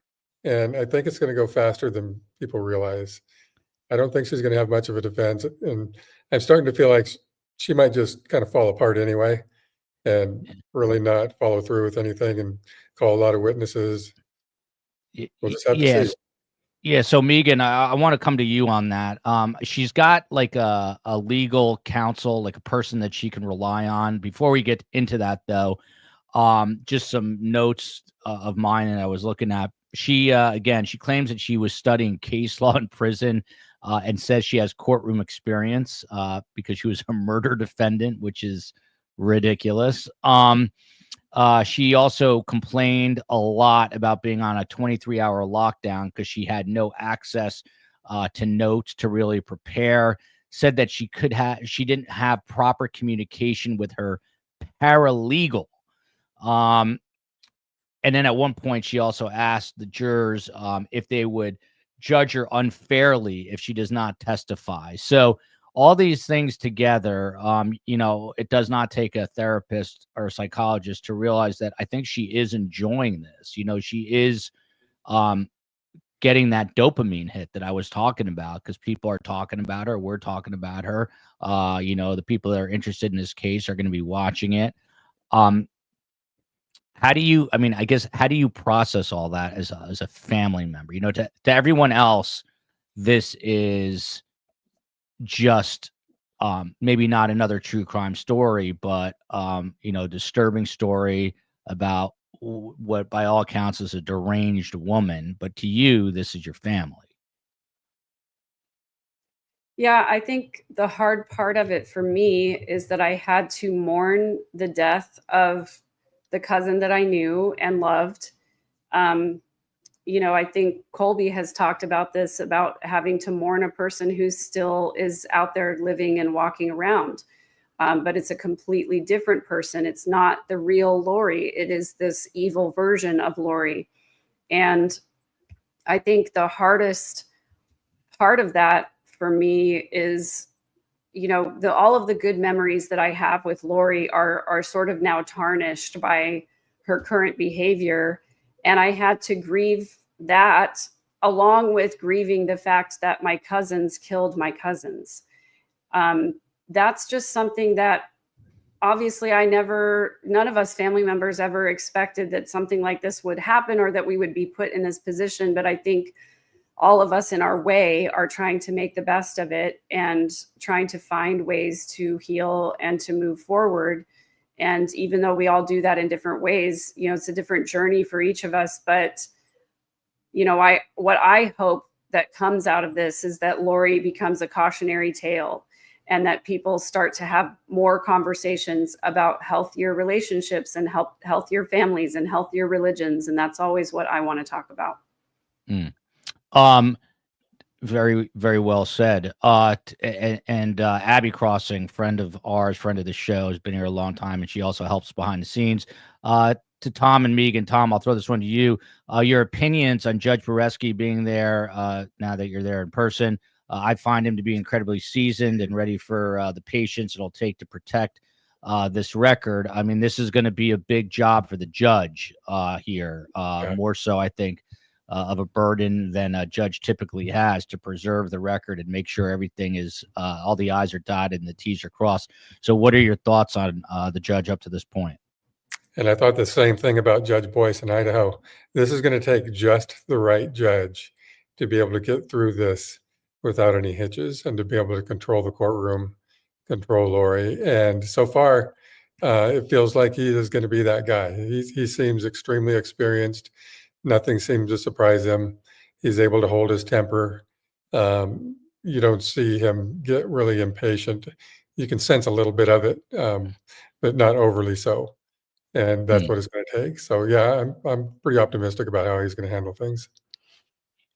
And I think it's going to go faster than people realize. I don't think she's going to have much of a defense. And I'm starting to feel like she might just kind of fall apart anyway and really not follow through with anything and call a lot of witnesses. We'll just have to see. Yeah. So Megan, I want to come to you on that. She's got like a legal counsel, like a person that she can rely on. Before we get into that though, just some notes of mine that I was looking at. She claims that she was studying case law in prison and says she has courtroom experience because she was a murder defendant, which is ridiculous. She also complained a lot about being on a 23-hour lockdown because she had no access to notes to really prepare. Said that she didn't have proper communication with her paralegal. And then at one point, she also asked the jurors if they would judge her unfairly if she does not testify. So all these things together, it does not take a therapist or a psychologist to realize that I think she is enjoying this. She is getting that dopamine hit that I was talking about because people are talking about her. We're talking about her. The people that are interested in this case are going to be watching it. How do you process all that as a family member? To everyone else, this is just maybe not another true crime story, but disturbing story about what by all accounts is a deranged woman. But to you, this is your family. Yeah, I think the hard part of it for me is that I had to mourn the death of the cousin that I knew and loved. I think Colby has talked about this, about having to mourn a person who still is out there living and walking around. But it's a completely different person. It's not the real Lori. It is this evil version of Lori. And I think the hardest part of that for me is, all of the good memories that I have with Lori are sort of now tarnished by her current behavior. And I had to grieve that along with grieving the fact that my cousins killed my cousins. That's just something that obviously none of us family members ever expected that something like this would happen or that we would be put in this position. But I think all of us in our way are trying to make the best of it and trying to find ways to heal and to move forward. And even though we all do that in different ways, it's a different journey for each of us. But, what I hope that comes out of this is that Lori becomes a cautionary tale and that people start to have more conversations about healthier relationships and healthier families and healthier religions. And that's always what I want to talk about. Very, very well said. Abby Crossing, friend of ours, friend of the show, has been here a long time, and she also helps behind the scenes. To Tom and Megan. Tom, I'll throw this one to you. Your opinions on Judge Boreski being there now that you're there in person. I find him to be incredibly seasoned and ready for the patience it'll take to protect this record. I mean, this is going to be a big job for the judge here, more so, I think, of a burden than a judge typically has to preserve the record and make sure everything is all the I's are dotted and the T's are crossed. So what are your thoughts on the judge up to this point? And I thought the same thing about Judge Boyce in Idaho. This is going to take just the right judge to be able to get through this without any hitches and to be able to control the courtroom, control Lori. And so far, it feels like he is going to be that guy. He seems extremely experienced. Nothing seems to surprise him. He's able to hold his temper. You don't see him get really impatient. You can sense a little bit of it, but not overly so. And that's what it's going to take. So yeah, I'm pretty optimistic about how he's going to handle things.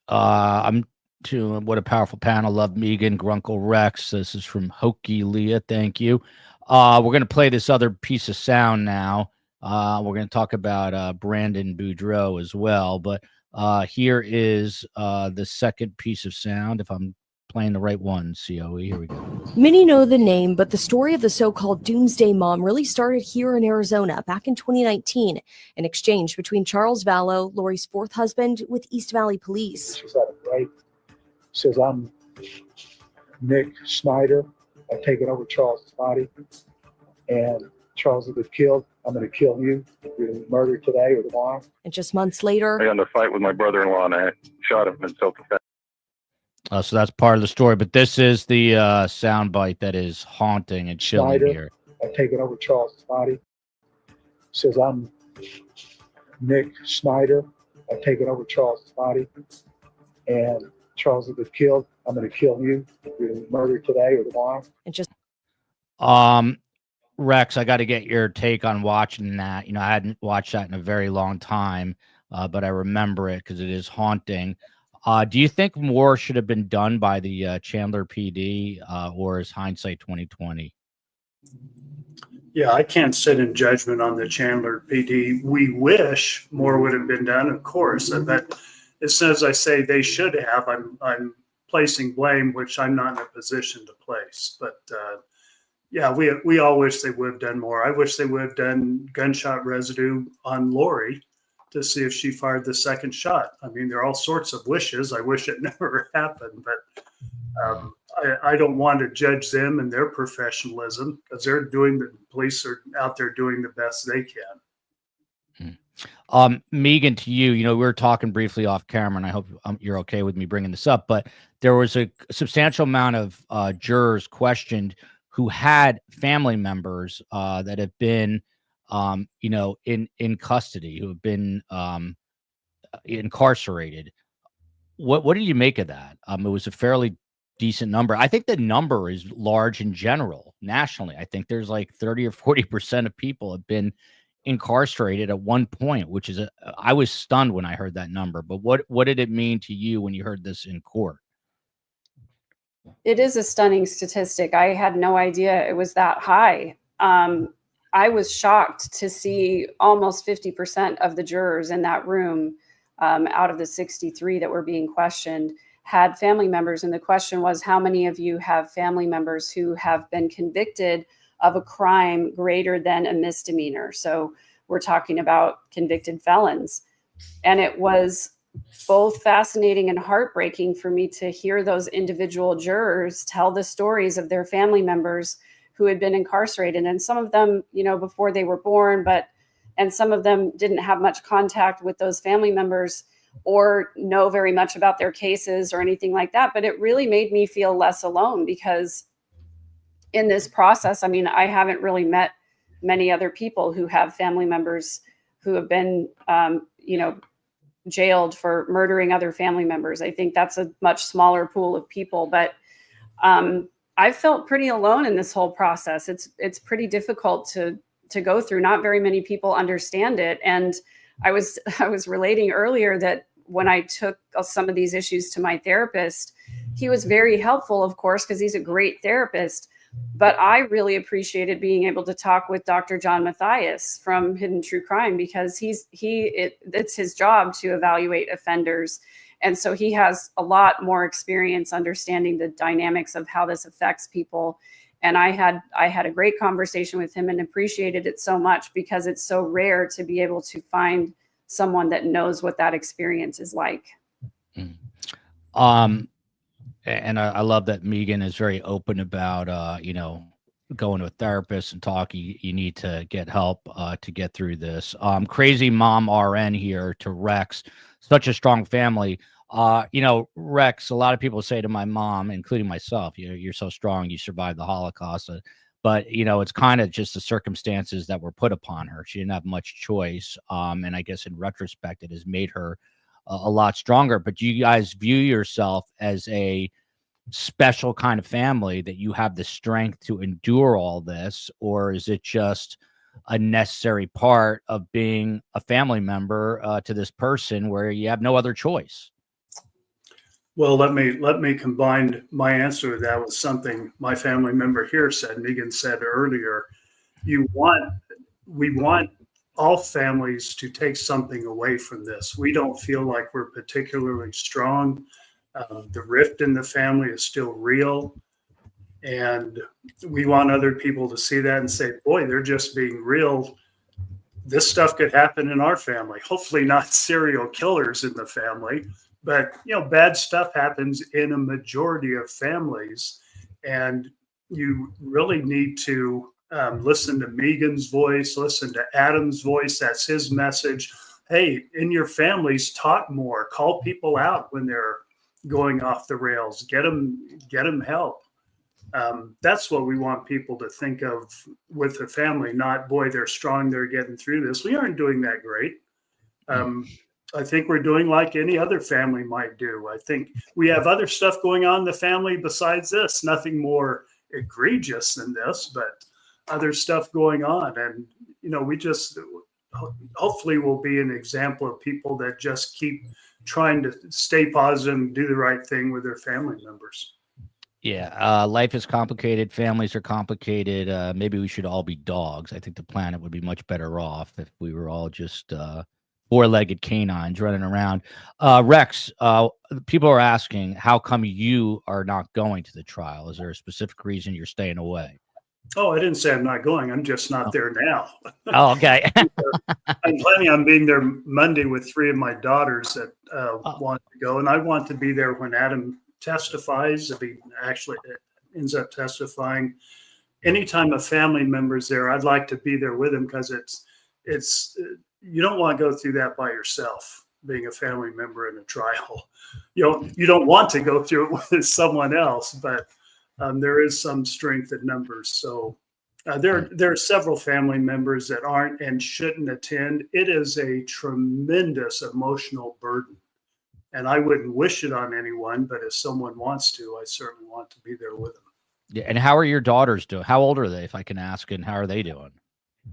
What a powerful panel. Love Megan, Grunkle Rex. This is from Hokey Leah. Thank you. We're going to play this other piece of sound now. We're going to talk about Brandon Boudreaux as well. But here is the second piece of sound, if I'm playing the right one, COE. Here we go. Many know the name, but the story of the so-called Doomsday Mom really started here in Arizona back in 2019, an exchange between Charles Vallow, Lori's fourth husband, with East Valley Police. She's at a break. Says, I'm Nick Snyder. I've taken over Charles' body, and Charles will get killed. I'm going to kill you. You're going to be murdered today or tomorrow. And just months later, I got in a fight with my brother-in-law and I shot him in self-defense. So that's part of the story, but this is the soundbite that is haunting and chilling Snyder, here. I've taken over Charles' body. Says, I'm Nick Snyder. I've taken over Charles' body, and Charles will get killed. I'm going to kill you. You're going to be murdered today or tomorrow. and just Rex, I got to get your take on watching that. I hadn't watched that in a very long time, but I remember it because it is haunting. Do you think more should have been done by the Chandler PD, or is hindsight 2020? Yeah, I can't sit in judgment on the Chandler PD. We wish more would have been done, of course. But as soon as I say they should have, I'm placing blame, which I'm not in a position to place. But yeah, we all wish they would have done more. I wish they would have done gunshot residue on Lori to see if she fired the second shot. I mean, there are all sorts of wishes. I wish it never happened, but I don't want to judge them and their professionalism because the police are out there doing the best they can. Megan, to you, we were talking briefly off camera, and I hope you're okay with me bringing this up, but there was a substantial amount of jurors questioned who had family members that have been, in custody, who have been incarcerated. What did you make of that? It was a fairly decent number. I think the number is large in general, nationally. I think there's like 30 or 40% of people have been incarcerated at one point, which is I was stunned when I heard that number. But what did it mean to you when you heard this in court? It is a stunning statistic. I had no idea it was that high. I was shocked to see almost 50% of the jurors in that room, out of the 63 that were being questioned, had family members. And the question was, how many of you have family members who have been convicted of a crime greater than a misdemeanor? So we're talking about convicted felons. And it was both fascinating and heartbreaking for me to hear those individual jurors tell the stories of their family members who had been incarcerated. And some of them, before they were born, and some of them didn't have much contact with those family members or know very much about their cases or anything like that. But it really made me feel less alone, because in this process, I mean, I haven't really met many other people who have family members who have been, jailed for murdering other family members. I think that's a much smaller pool of people, but I felt pretty alone in this whole process. It's pretty difficult to go through. Not very many people understand it. And I was relating earlier that when I took some of these issues to my therapist, he was very helpful, of course, because he's a great therapist. But I really appreciated being able to talk with Dr. John Mathias from Hidden True Crime, because it's his job to evaluate offenders. And so he has a lot more experience understanding the dynamics of how this affects people. And I had a great conversation with him and appreciated it so much, because it's so rare to be able to find someone that knows what that experience is like. And I love that Megan is very open about, going to a therapist and talk. You need to get help to get through this. Crazy Mom RN here to Rex. Such a strong family. Rex, a lot of people say to my mom, including myself, you're so strong, you survived the Holocaust. But, it's kind of just the circumstances that were put upon her. She didn't have much choice. And I guess in retrospect, it has made her a lot stronger. But do you guys view yourself as a special kind of family, that you have the strength to endure all this? Or is it just a necessary part of being a family member to this person where you have no other choice? Well, let me combine my answer to that with something my family member here said. Megan said earlier, we want all families to take something away from this. We don't feel like we're particularly strong. The rift in the family is still real. And we want other people to see that and say, boy, they're just being real. This stuff could happen in our family. Hopefully not serial killers in the family, but bad stuff happens in a majority of families. And you really need to listen to Megan's voice, listen to Adam's voice. That's his message. Hey, in your families, talk more, call people out when they're going off the rails, get them help. That's what we want people to think of with the family, not, boy, they're strong, they're getting through this. We aren't doing that great. I think we're doing like any other family might do. I think we have other stuff going on in the family besides this, nothing more egregious than this, but other stuff going on. And, we just hopefully will be an example of people that just keep trying to stay positive and do the right thing with their family members. Yeah, life is complicated. Families are complicated. Maybe we should all be dogs. I think the planet would be much better off if we were all just four-legged canines running around. Rex, people are asking, how come you are not going to the trial? Is there a specific reason you're staying away? Oh, I didn't say I'm not going. I'm just not there now. Oh, okay. I'm planning on being there Monday with 3 of my daughters that want to go, and I want to be there when Adam testifies, if he actually ends up testifying. Anytime a family member's there, I'd like to be there with him, because it's you don't want to go through that by yourself, being a family member in a trial. You don't want to go through it with someone else, but there is some strength in numbers. So there are several family members that aren't and shouldn't attend. It is a tremendous emotional burden, and I wouldn't wish it on anyone, but if someone wants to, I certainly want to be there with them. Yeah, and how are your daughters doing? How old are they, if I can ask, and how are they doing?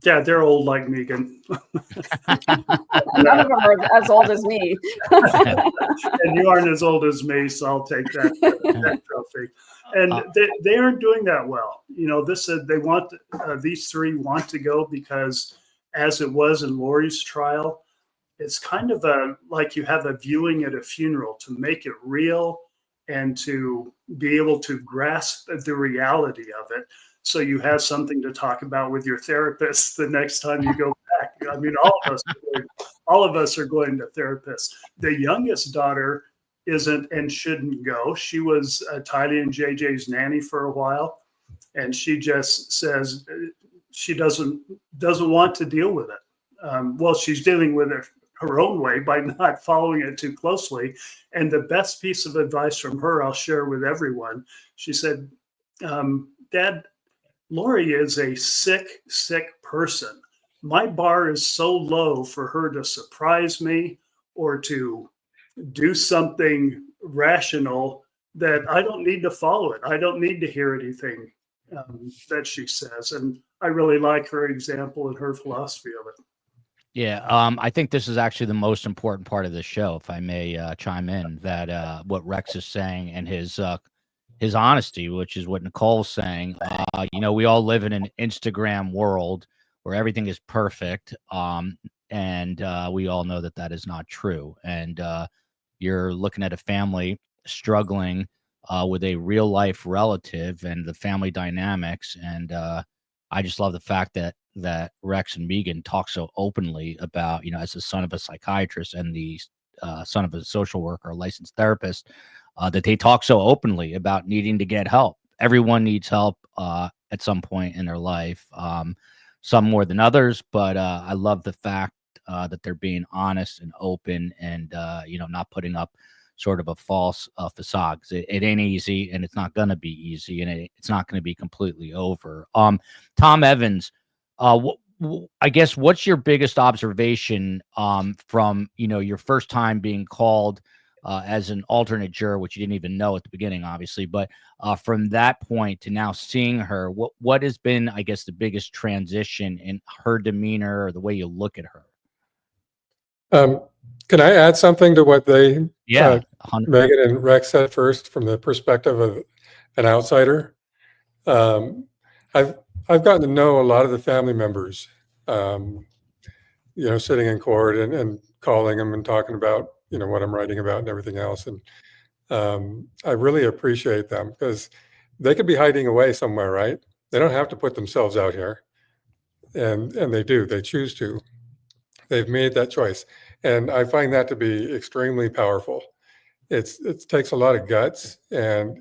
Yeah, they're old like Megan. None of them are as old as me. And you aren't as old as me, so I'll take that trophy. And they aren't doing that well. They want these 3 want to go because, as it was in Lori's trial, it's kind of like you have a viewing at a funeral, to make it real and to be able to grasp the reality of it. So you have something to talk about with your therapist the next time you go back. I mean, all of us are going to therapists. The youngest daughter isn't and shouldn't go. She was Tylee and JJ's nanny for a while, and she just says she doesn't want to deal with it. Well, she's dealing with it her own way by not following it too closely. And the best piece of advice from her, I'll share with everyone. She said, Dad, Lori is a sick person. My bar is so low for her to surprise me or to do something rational that I don't need to follow it. I don't need to hear anything that she says. And I really like her example and her philosophy of it. Yeah, I think this is actually the most important part of the show, if I may chime in, that what Rex is saying and his honesty, which is what Nicole's saying. We all live in an Instagram world where everything is perfect, and we all know that is not true. And you're looking at a family struggling with a real life relative and the family dynamics. And I just love the fact that Rex and Megan talk so openly about, as the son of a psychiatrist and the son of a social worker, a licensed therapist, that they talk so openly about needing to get help. Everyone needs help at some point in their life, some more than others. But I love the fact that they're being honest and open and, not putting up sort of a false facade. It ain't easy, and it's not going to be easy, and it's not going to be completely over. Tom Evans, I guess, what's your biggest observation from, your first time being called as an alternate juror, which you didn't even know at the beginning, obviously, but from that point to now seeing her, what has been, I guess, the biggest transition in her demeanor or the way you look at her? Can I add something to what they, Megan and Rex said first, from the perspective of an outsider? I've gotten to know a lot of the family members, sitting in court and calling them and talking about, what I'm writing about and everything else. And I really appreciate them, because they could be hiding away somewhere, right? They don't have to put themselves out here. And they do, they choose to. They've made that choice. And I find that to be extremely powerful. It takes a lot of guts, and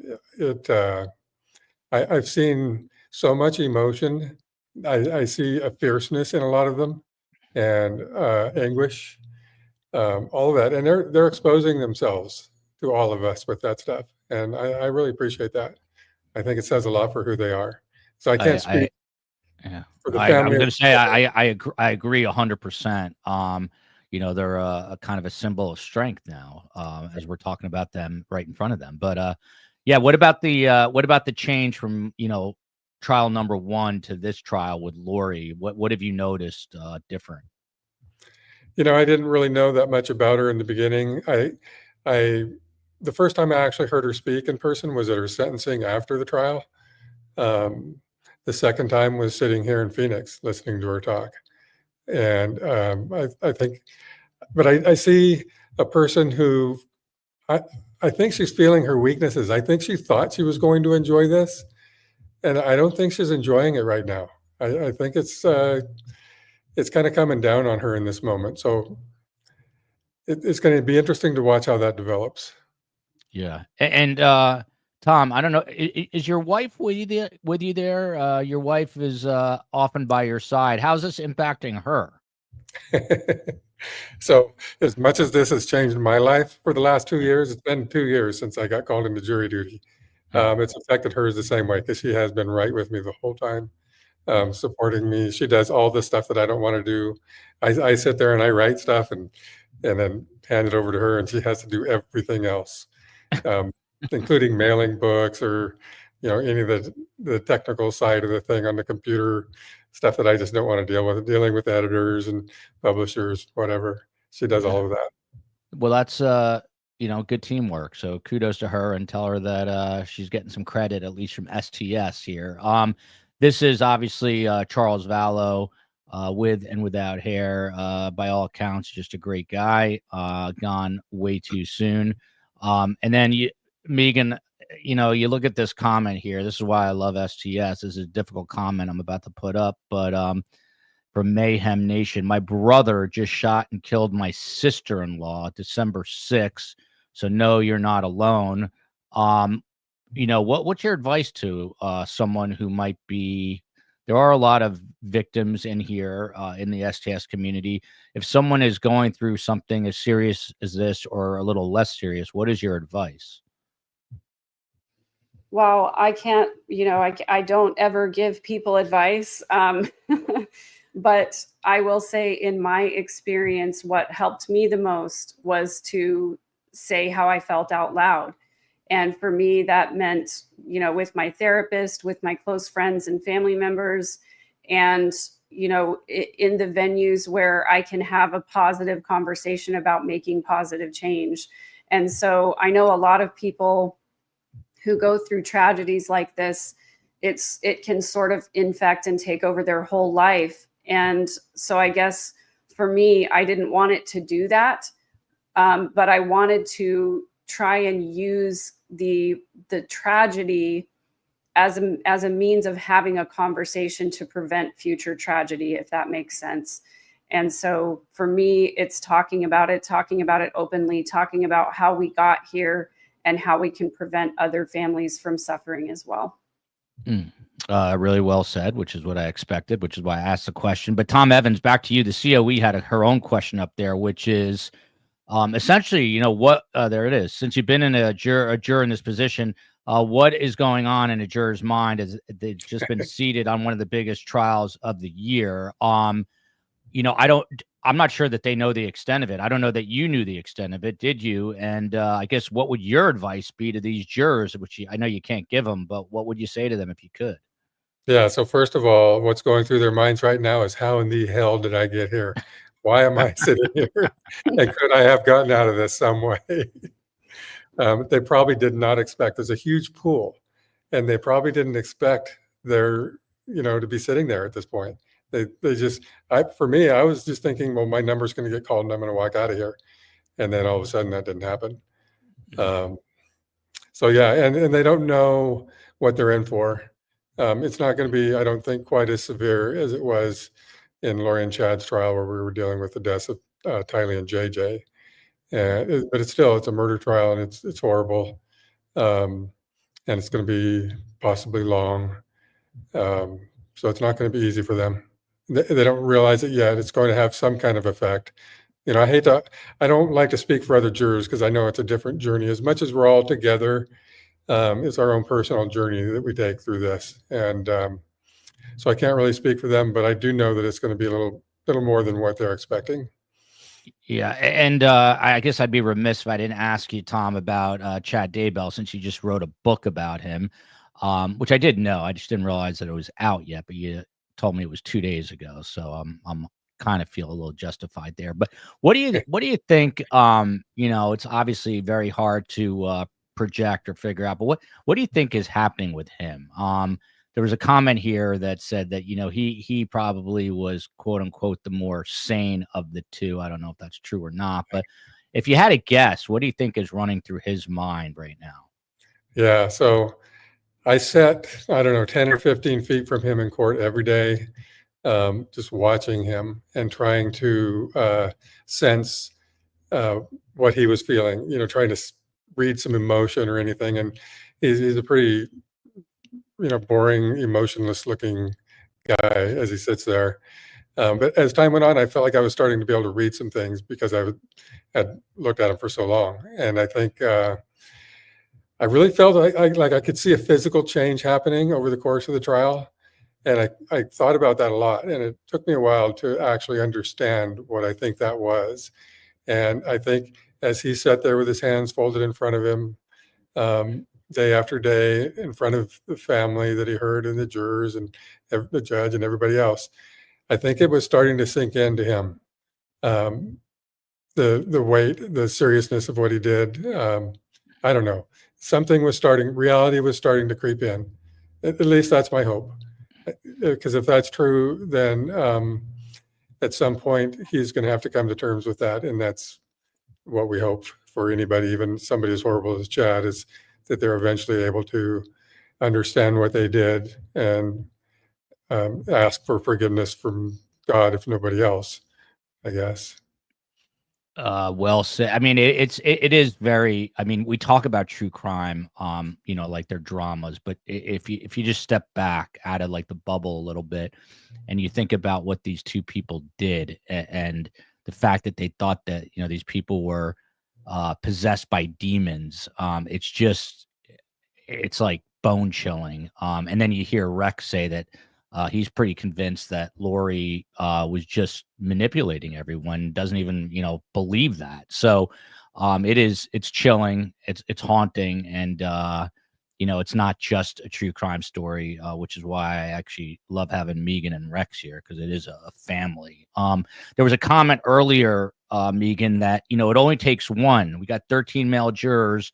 I've seen so much emotion. I see a fierceness in a lot of them, and anguish, all of that. And they're exposing themselves to all of us with that stuff. And I really appreciate that. I think it says a lot for who they are. So I can't speak for the family. I'm going to say I agree 100%. They're a kind of a symbol of strength now, as we're talking about them right in front of them. But what about the change from trial number 1 to this trial with Lori? What have you noticed different? You know, I didn't really know that much about her in the beginning. The first time I actually heard her speak in person was at her sentencing after the trial. The second time was sitting here in Phoenix listening to her talk. And I think, but I see a person who I think she's feeling her weaknesses. I think she thought she was going to enjoy this, and I don't think she's enjoying it right now. I think it's kind of coming down on her in this moment. So it's going to be interesting to watch how that develops. Yeah. And Tom, I don't know, is your wife with you there? Your wife is often by your side. How's this impacting her? So as much as this has changed my life for the last 2 years, it's been 2 years since I got called into jury duty. It's affected hers the same way because she has been right with me the whole time, supporting me. She does all the stuff that I don't want to do. I sit there and I write stuff and then hand it over to her, and she has to do everything else, including mailing books or any of the technical side of the thing on the computer, stuff that I just don't want to deal with, dealing with editors and publishers, whatever. She does all of that. Well, that's good teamwork. So kudos to her, and tell her that she's getting some credit, at least from STS here. This is obviously Charles Vallow, with and without hair. By all accounts, just a great guy. Gone way too soon. And then Megan, you look at this comment here. This is why I love STS. This is a difficult comment I'm about to put up, but from Mayhem Nation, my brother just shot and killed my sister-in-law December 6th. So no, you're not alone. What's your advice to someone who might be? There are a lot of victims in here in the STS community. If someone is going through something as serious as this or a little less serious, what is your advice? Well, I can't, I don't ever give people advice. But I will say, in my experience, what helped me the most was to say how I felt out loud. And for me, that meant, with my therapist, with my close friends and family members, and, in the venues where I can have a positive conversation about making positive change. And so I know a lot of people who go through tragedies like this, it can sort of infect and take over their whole life. And so I guess for me, I didn't want it to do that. But I wanted to try and use the tragedy as a means of having a conversation to prevent future tragedy, if that makes sense. And so for me, it's talking about it openly, talking about how we got here and how we can prevent other families from suffering as well. Really well said, which is what I expected, which is why I asked the question. But Tom Evans, back to you. The COE had her own question up there, which is essentially, there it is. Since you've been in a juror in this position, what is going on in a juror's mind as they've just been seated on one of the biggest trials of the year? I'm not sure that they know the extent of it. I don't know that you knew the extent of it. Did you? And I guess what would your advice be to these jurors, which I know you can't give them, but what would you say to them if you could? Yeah. So first of all, what's going through their minds right now is, how in the hell did I get here? Why am I sitting here? And could I have gotten out of this some way? They probably did not expect. There's a huge pool, and they probably didn't expect to be sitting there at this point. For me, I was just thinking, well, my number's going to get called and I'm going to walk out of here. And then all of a sudden that didn't happen. So yeah, and they don't know what they're in for. It's not going to be, I don't think, quite as severe as it was in Lori and Chad's trial, where we were dealing with the deaths of Tylee and JJ. But it's a murder trial, and it's horrible. And it's going to be possibly long. So it's not going to be easy for them. They don't realize it yet. It's going to have some kind of effect. I don't like to speak for other jurors because I know it's a different journey. As much as we're all together, it's our own personal journey that we take through this. And so I can't really speak for them, but I do know that it's going to be a little more than what they're expecting. Yeah. And I guess I'd be remiss if I didn't ask you, Tom, about Chad Daybell, since you just wrote a book about him. which I didn't know. I just didn't realize that it was out yet, but you told me it was 2 days ago. So I'm kind of feel a little justified there. But what do you think? It's obviously very hard to project or figure out, but what do you think is happening with him? There was a comment here that said that, he probably was, quote unquote, the more sane of the two. I don't know if that's true or not, but if you had to guess, what do you think is running through his mind right now? Yeah. So I sat, I don't know, 10 or 15 feet from him in court every day, just watching him and trying to sense what he was feeling, trying to read some emotion or anything. And he's a pretty, boring, emotionless looking guy as he sits there. But as time went on, I felt like I was starting to be able to read some things because I had looked at him for so long. And I think I really felt like I could see a physical change happening over the course of the trial. And I thought about that a lot. And it took me a while to actually understand what I think that was. And I think as he sat there with his hands folded in front of him, day after day in front of the family that he heard and the jurors and the judge and everybody else, I think it was starting to sink into him. The weight, the seriousness of what he did. I don't know. Reality was starting to creep in. At least that's my hope. Because if that's true, then at some point he's going to have to come to terms with that. And that's what we hope for anybody, even somebody as horrible as Chad, is that they're eventually able to understand what they did and ask for forgiveness from God, if nobody else, I guess. Well said. I mean, it is very, I mean, we talk about true crime, like they're dramas, but if you just step back out of like the bubble a little bit and you think about what these two people did and the fact that they thought that, these people were possessed by demons, it's like bone chilling. And then you hear Rex say that he's pretty convinced that Lori was just manipulating everyone, doesn't even, believe that. So it's chilling, it's haunting. And, it's not just a true crime story, which is why I actually love having Megan and Rex here, because it is a family. There was a comment earlier, Megan, that, it only takes one. We got 13 male jurors.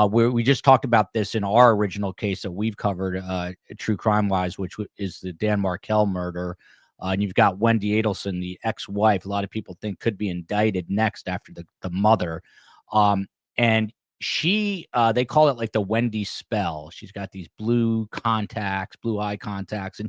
We just talked about this in our original case that we've covered, true crime wise, which is the Dan Markel murder. And you've got Wendy Adelson, the ex-wife. A lot of people think could be indicted next after the mother. And she, they call it like the Wendy spell. She's got these blue eye contacts,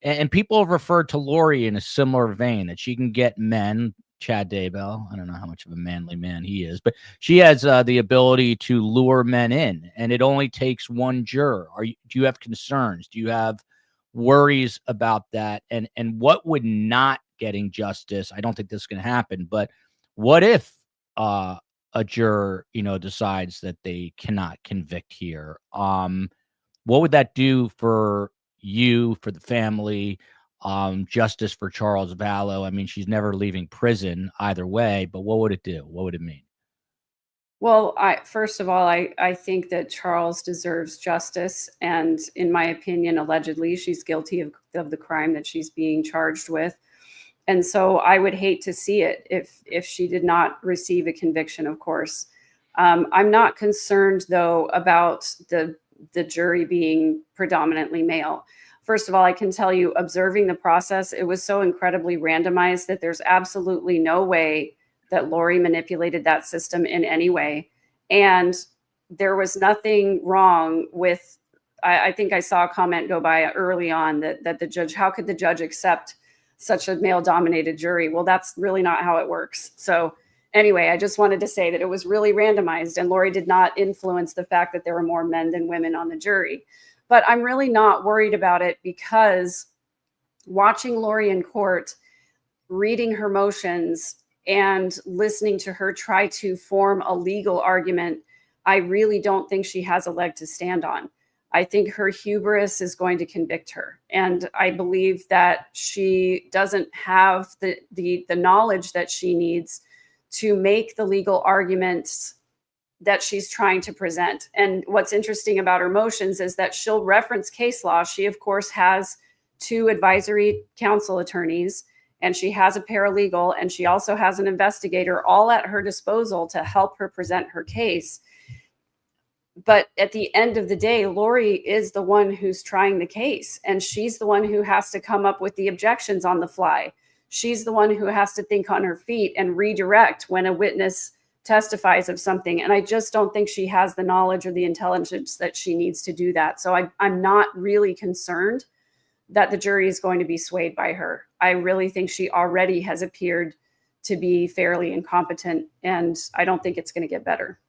and people have referred to Lori in a similar vein, that she can get men. Chad Daybell, I don't know how much of a manly man he is, but she has the ability to lure men in, and it only takes one juror. Do you have concerns? Do you have worries about that? And what would not getting justice? I don't think this is going to happen, but what if a juror, decides that they cannot convict here? What would that do for you, for the family? Justice for Charles Vallow. I mean, she's never leaving prison either way, but what would it do? What would it mean? Well, first of all, I think that Charles deserves justice. And in my opinion, allegedly, she's guilty of the crime that she's being charged with. And so I would hate to see it if she did not receive a conviction, of course. I'm not concerned, though, about the jury being predominantly male. First of all, I can tell you, observing the process, it was so incredibly randomized that there's absolutely no way that Lori manipulated that system in any way. And there was nothing wrong with, I think I saw a comment go by early on that the judge, how could the judge accept such a male-dominated jury? Well, that's really not how it works. So anyway, I just wanted to say that it was really randomized, and Lori did not influence the fact that there were more men than women on the jury. But I'm really not worried about it, because watching Lori in court, reading her motions, and listening to her try to form a legal argument, I really don't think she has a leg to stand on. I think her hubris is going to convict her. And I believe that she doesn't have the knowledge that she needs to make the legal arguments that she's trying to present. And what's interesting about her motions is that she'll reference case law. She, of course, has 2 advisory council attorneys, and she has a paralegal, and she also has an investigator, all at her disposal to help her present her case. But at the end of the day, Lori is the one who's trying the case, and she's the one who has to come up with the objections on the fly. She's the one who has to think on her feet and redirect when a witness testifies of something. And I just don't think she has the knowledge or the intelligence that she needs to do that. So I'm not really concerned that the jury is going to be swayed by her. I really think she already has appeared to be fairly incompetent, and I don't think it's going to get better.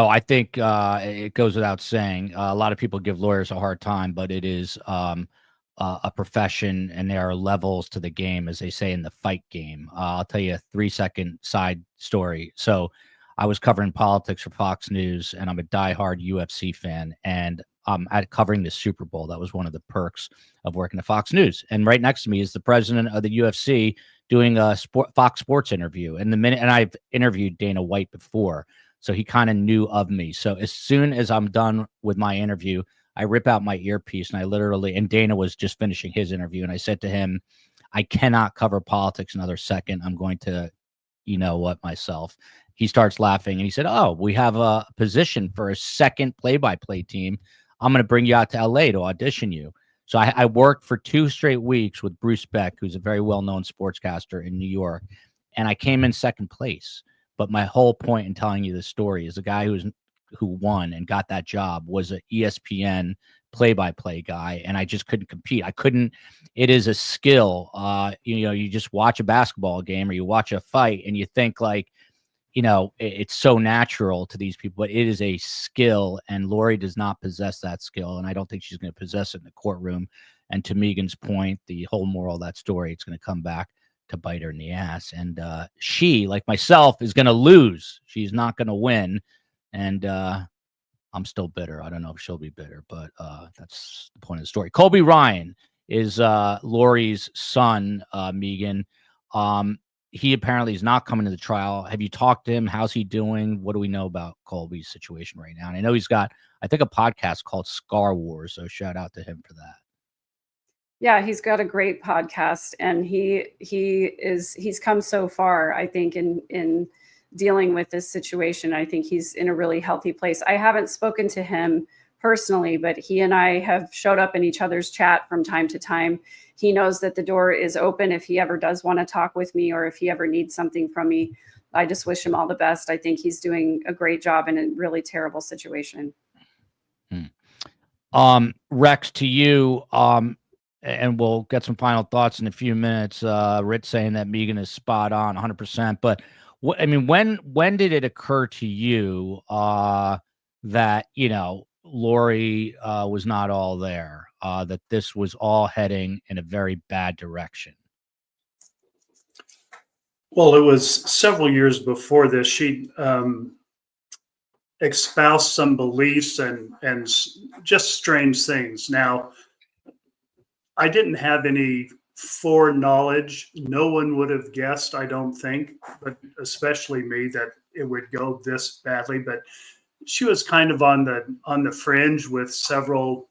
I think it goes without saying, a lot of people give lawyers a hard time, but it is a profession, and there are levels to the game, as they say in the fight game. I'll tell you a 3-second side story. So I was covering politics for Fox News, and I'm a diehard UFC fan, and at covering the Super Bowl. That was one of the perks of working at Fox News. And right next to me is the president of the UFC doing a Fox Sports interview. And I've interviewed Dana White before, so he kind of knew of me. So as soon as I'm done with my interview, I rip out my earpiece, and Dana was just finishing his interview, and I said to him, I cannot cover politics another second. I'm going to, myself. He starts laughing, and he said, oh, we have a position for a second play-by-play team. I'm going to bring you out to LA to audition you. So I worked for 2 straight weeks with Bruce Beck, who's a very well-known sportscaster in New York, and I came in second place. But my whole point in telling you this story is the guy who won and got that job was an ESPN play-by-play guy, and I just couldn't compete. It is a skill. You just watch a basketball game or you watch a fight and you think like, it's so natural to these people, but it is a skill, and Lori does not possess that skill, and I don't think she's going to possess it in the courtroom. And to Megan's point, the whole moral of that story, it's going to come back to bite her in the ass. And she, like myself, is going to lose. She's not going to win. And I'm still bitter. I don't know if she'll be bitter, but that's the point of the story. Colby Ryan is Lori's son, Megan. He apparently is not coming to the trial. Have you talked to him? How's he doing? What do we know about Colby's situation right now? And I know he's got, I think, a podcast called Scar Wars. So shout out to him for that. Yeah, he's got a great podcast, and he's come so far, I think, in dealing with this situation. I think he's in a really healthy place. I haven't spoken to him personally, but he and I have showed up in each other's chat from time to time. He knows that the door is open if he ever does want to talk with me, or if he ever needs something from me. I just wish him all the best. I think he's doing a great job in a really terrible situation. Rex, to you, and we'll get some final thoughts in a few minutes. Rich saying that Megan is spot on 100%. But when did it occur to you that, Lori was not all there, that this was all heading in a very bad direction? Well, it was several years before this. She espoused some beliefs and just strange things. Now, I didn't have any foreknowledge. No one would have guessed, I don't think, but especially me, that it would go this badly. But she was kind of on the fringe with several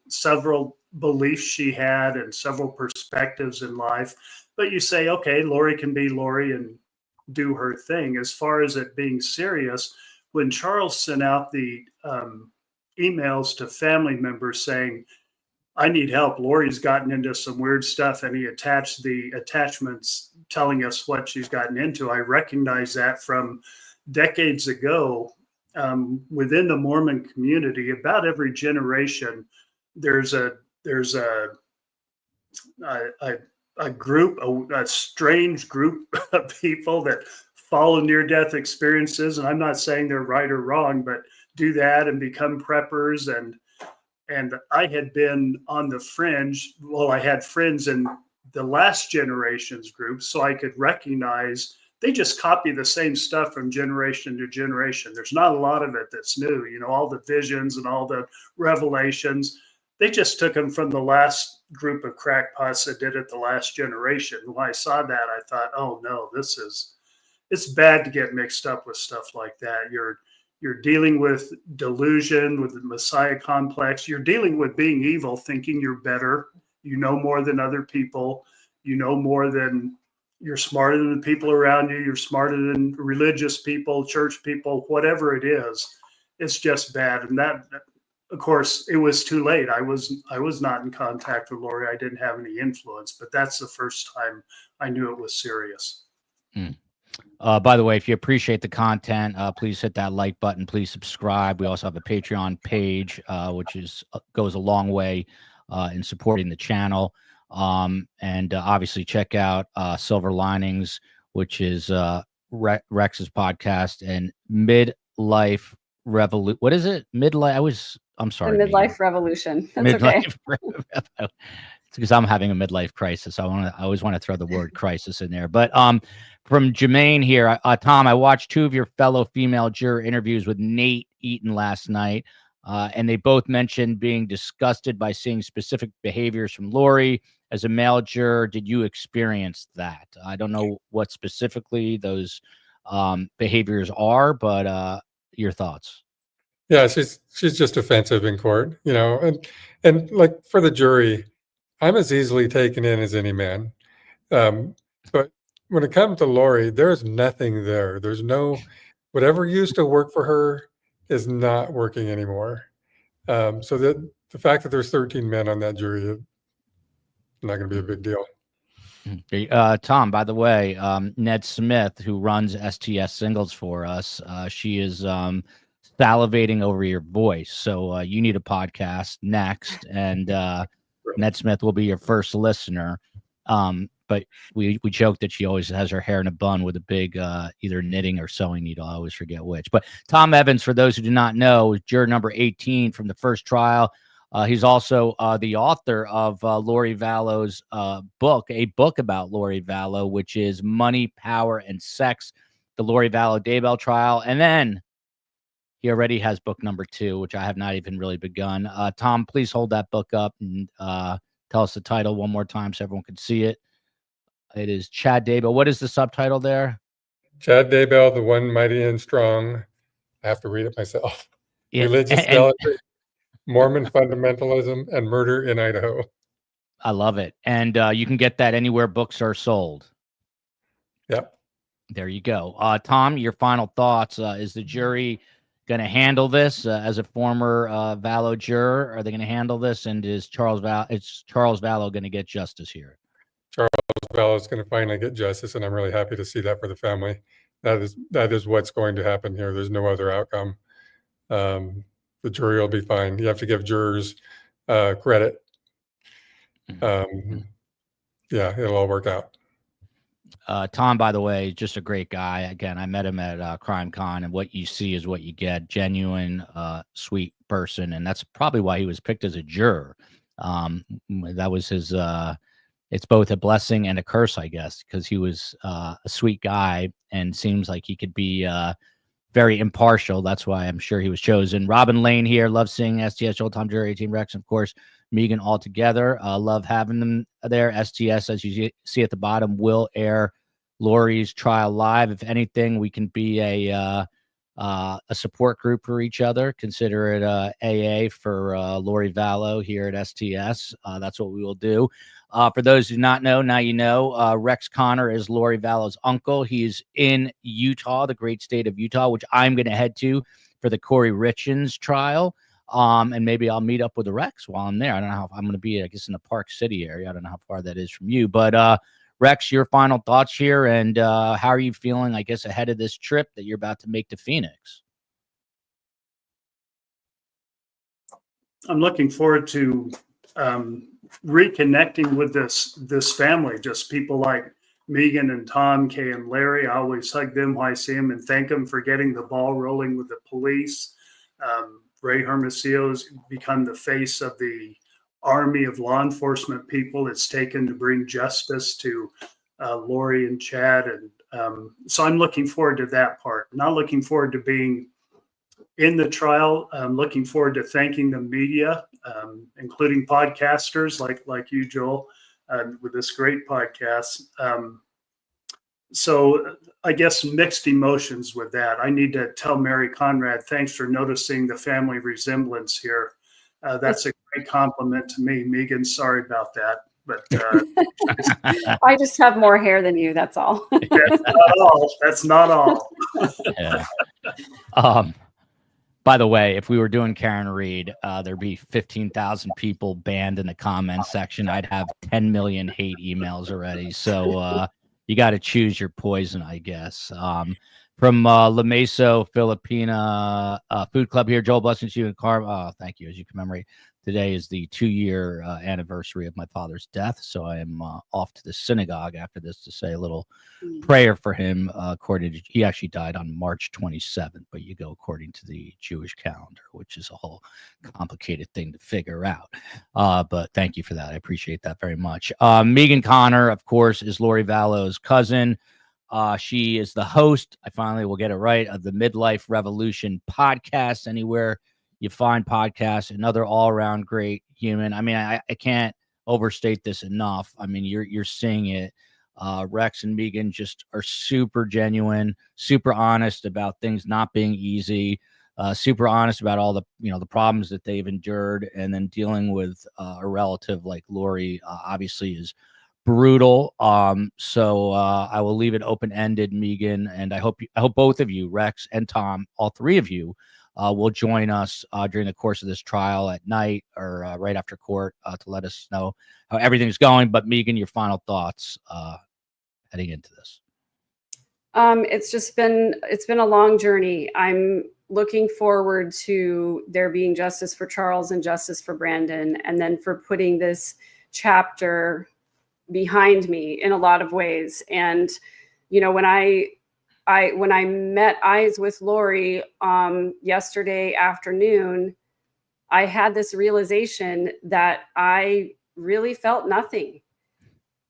beliefs she had and several perspectives in life. But you say, okay, Lori can be Lori and do her thing. As far as it being serious, when Charles sent out the emails to family members saying, I need help, Lori's gotten into some weird stuff, and he attached the attachments telling us what she's gotten into, I recognize that from decades ago. Within the Mormon community, about every generation, there's a group, a strange group of people that follow near-death experiences. And I'm not saying they're right or wrong, but do that and become preppers. And I had been on the fringe. Well, I had friends in the last generation's group, so I could recognize they just copy the same stuff from generation to generation. There's not a lot of it that's new. All the visions and all the revelations, they just took them from the last group of crackpots that did it the last generation. When I saw that, I thought, oh no, this is it's bad to get mixed up with stuff like that. You're dealing with delusion, with the Messiah complex. You're dealing with being evil, thinking you're better. You know more than other people. You know more than, you're smarter than the people around you. You're smarter than religious people, church people, whatever it is. It's just bad. And that, of course, it was too late. I was not in contact with Lori. I didn't have any influence, but that's the first time I knew it was serious. By the way, if you appreciate the content, please hit that like button. Please subscribe. We also have a Patreon page, which goes a long way in supporting the channel. And obviously check out Silver Linings, which is Rex's podcast, and Midlife Revolution. What is it? Midlife. I'm sorry. The midlife revolution. That's Midlife okay. because I'm having a midlife crisis. I always want to throw the word crisis in there. But from Jermaine here, Tom, I watched 2 of your fellow female juror interviews with Nate Eaton last night, and they both mentioned being disgusted by seeing specific behaviors from Lori as a male juror. Did you experience that? I don't know what specifically those behaviors are, but your thoughts. Yeah, she's just offensive in court, and like for the jury, I'm as easily taken in as any man. But when it comes to Lori, there's nothing there. There's no, whatever used to work for her is not working anymore. So that the fact that there's 13 men on that jury is not going to be a big deal. Tom, by the way, Ned Smith, who runs STS Singles for us, she is salivating over your voice. So you need a podcast next, and Ned Smith will be your first listener. But we joke that she always has her hair in a bun with a big either knitting or sewing needle. I always forget which. But Tom Evans, for those who do not know, is juror number 18 from the first trial. He's also the author of Lori Vallow's book, a book about Lori Vallow, which is Money, Power, and Sex, the Lori Vallow Daybell trial. And then he already has book number 2, which I have not even really begun. Tom, please hold that book up and tell us the title one more time so everyone can see it. It is Chad Daybell. What is the subtitle there? Chad Daybell, the One Mighty and Strong. I have to read it myself. Yeah, Religious zealotry, Mormon fundamentalism, and murder in Idaho. I love it. And you can get that anywhere books are sold. Yep. There you go. Tom, your final thoughts. Is the jury going to handle this as a former Vallow juror? Are they going to handle this? And is Charles Vallow going to get justice here? Charles Vallow is going to finally get justice, and I'm really happy to see that for the family. That is what's going to happen here. There's no other outcome. The jury will be fine. You have to give jurors credit. Yeah, it'll all work out. Tom, by the way, just a great guy. Again, I met him at Crime Con, and what you see is what you get. Genuine, sweet person, and that's probably why he was picked as a juror. That was his. It's both a blessing and a curse, I guess, because he was a sweet guy and seems like he could be very impartial. That's why I'm sure he was chosen. Robin Lane here. Love seeing STS Old Time Jury 18 Rex, and of course, Megan all together. Love having them there. STS, as you see at the bottom, will air Lori's trial live. If anything, we can be a support group for each other. Consider it AA for Lori Vallow here at STS. That's what we will do. For those who do not know, now you know. Rex Connor is Lori Vallow's uncle. He's in Utah, the great state of Utah, which I'm going to head to for the Corey Richins trial. And maybe I'll meet up with the Rex while I'm there. I don't know how I'm going to be, I guess, in the Park City area. I don't know how far that is from you. But Rex, your final thoughts here, and how are you feeling, I guess, ahead of this trip that you're about to make to Phoenix? I'm looking forward to reconnecting with this family, just people like Megan and Tom, Kay and Larry. I always hug them when I see them and thank them for getting the ball rolling with the police. Ray Hermosillo's become the face of the army of law enforcement people it's taken to bring justice to Lori and Chad. And so I'm looking forward to that part. Not looking forward to being in the trial. I'm looking forward to thanking the media, including podcasters like you, Joel, with this great podcast. So I guess, mixed emotions with that. I need to tell Mary Conrad, thanks for noticing the family resemblance here. That's a great compliment to me. Megan, sorry about that. But I just have more hair than you. That's all. that's not all. That's not all. Yeah. By the way, if we were doing Karen Reed, there'd be 15,000 people banned in the comments section. I'd have 10 million hate emails already. So you got to choose your poison, I guess. From La Mesa Filipina Food Club here, Joel, blessings to you and Carl. Thank you. As you commemorate, today is the 2-year anniversary of my father's death. So I am off to the synagogue after this to say a little prayer for him. According to, he actually died on March 27th, but you go according to the Jewish calendar, which is a whole complicated thing to figure out. But thank you for that. I appreciate that very much. Megan Connor, of course, is Lori Vallow's cousin. She is the host, I finally will get it right, of the Midlife Revolution podcast. Anywhere you find podcasts, another all-around great human. I mean, I can't overstate this enough. I mean, you're seeing it. Rex and Megan just are super genuine, super honest about things not being easy, super honest about all the, the problems that they've endured, and then dealing with a relative like Lori obviously is brutal. So I will leave it open-ended, Megan, and I hope both of you, Rex and Tom, all three of you, will join us during the course of this trial at night or right after court to let us know how everything's going. But Megan, your final thoughts heading into this. It's been a long journey. I'm looking forward to there being justice for Charles and justice for Brandon, and then for putting this chapter behind me in a lot of ways. And when I met eyes with Lori yesterday afternoon, I had this realization that I really felt nothing.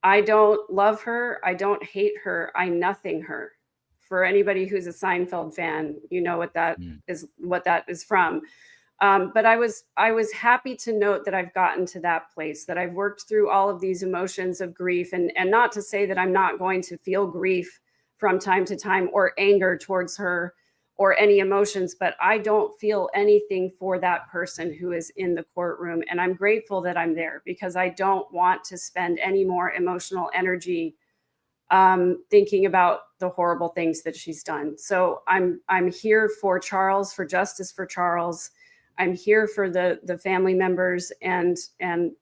I don't love her. I don't hate her. I nothing her. For anybody who's a Seinfeld fan, you know what that is from. But I was happy to note that I've gotten to that place, that I've worked through all of these emotions of grief, and not to say that I'm not going to feel grief from time to time or anger towards her or any emotions, but I don't feel anything for that person who is in the courtroom. And I'm grateful that I'm there, because I don't want to spend any more emotional energy thinking about the horrible things that she's done. So I'm here for Charles, for justice for Charles. I'm here for the family members, and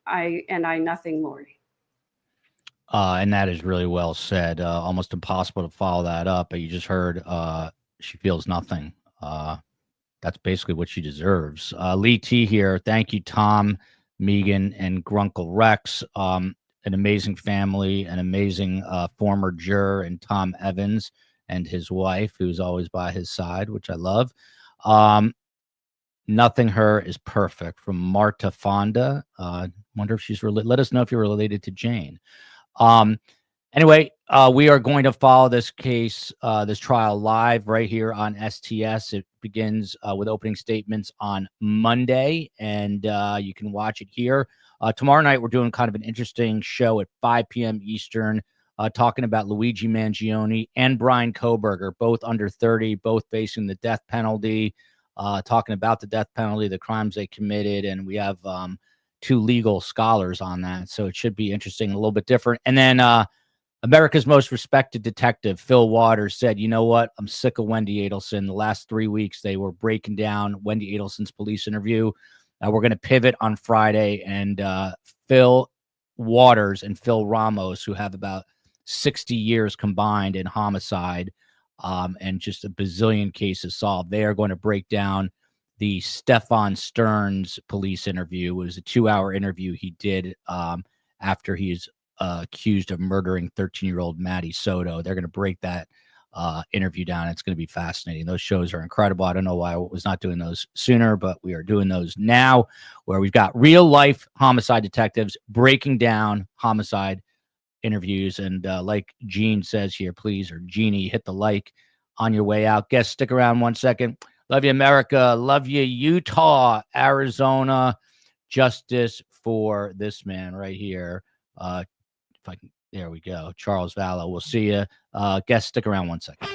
I nothing Lori. And that is really well said. Almost impossible to follow that up, but you just heard she feels nothing. That's basically what she deserves. Lee T here. Thank you, Tom, Megan, and Grunkle Rex. An amazing family, an amazing former juror, and Tom Evans and his wife, who's always by his side, which I love. Nothing her is perfect, from Marta Fonda. Wonder if she's related. Let us know if you're related to Jane. Anyway, we are going to follow this case, this trial live right here on STS. It begins with opening statements on Monday, and you can watch it here. Tomorrow night, we're doing kind of an interesting show at 5 p.m. Eastern, talking about Luigi Mangione and Brian Kohberger, both under 30, both facing the death penalty, talking about the death penalty, the crimes they committed, and we have two legal scholars on that, so it should be interesting, a little bit different. And then America's most respected detective, Phil Waters, said, you know what? I'm sick of Wendy Adelson. The last 3 weeks, they were breaking down Wendy Adelson's police interview. We're going to pivot on Friday, and Phil Waters and Phil Ramos, who have about 60 years combined in homicide and just a bazillion cases solved, they are going to break down the Stefan Stearns police interview. It was a 2-hour interview he did after he's accused of murdering 13-year-old Maddie Soto. They're going to break that interview down. It's going to be fascinating. Those shows are incredible. I don't know why I was not doing those sooner, but we are doing those now, where we've got real life homicide detectives breaking down homicide interviews. And like Gene says here, please, or Jeannie, hit the like on your way out. Guests, stick around 1 second. Love you, America. Love you, Utah, Arizona. Justice for this man right here. If I can, There we go. Charles Vallow. We'll see you. Guests, stick around 1 second.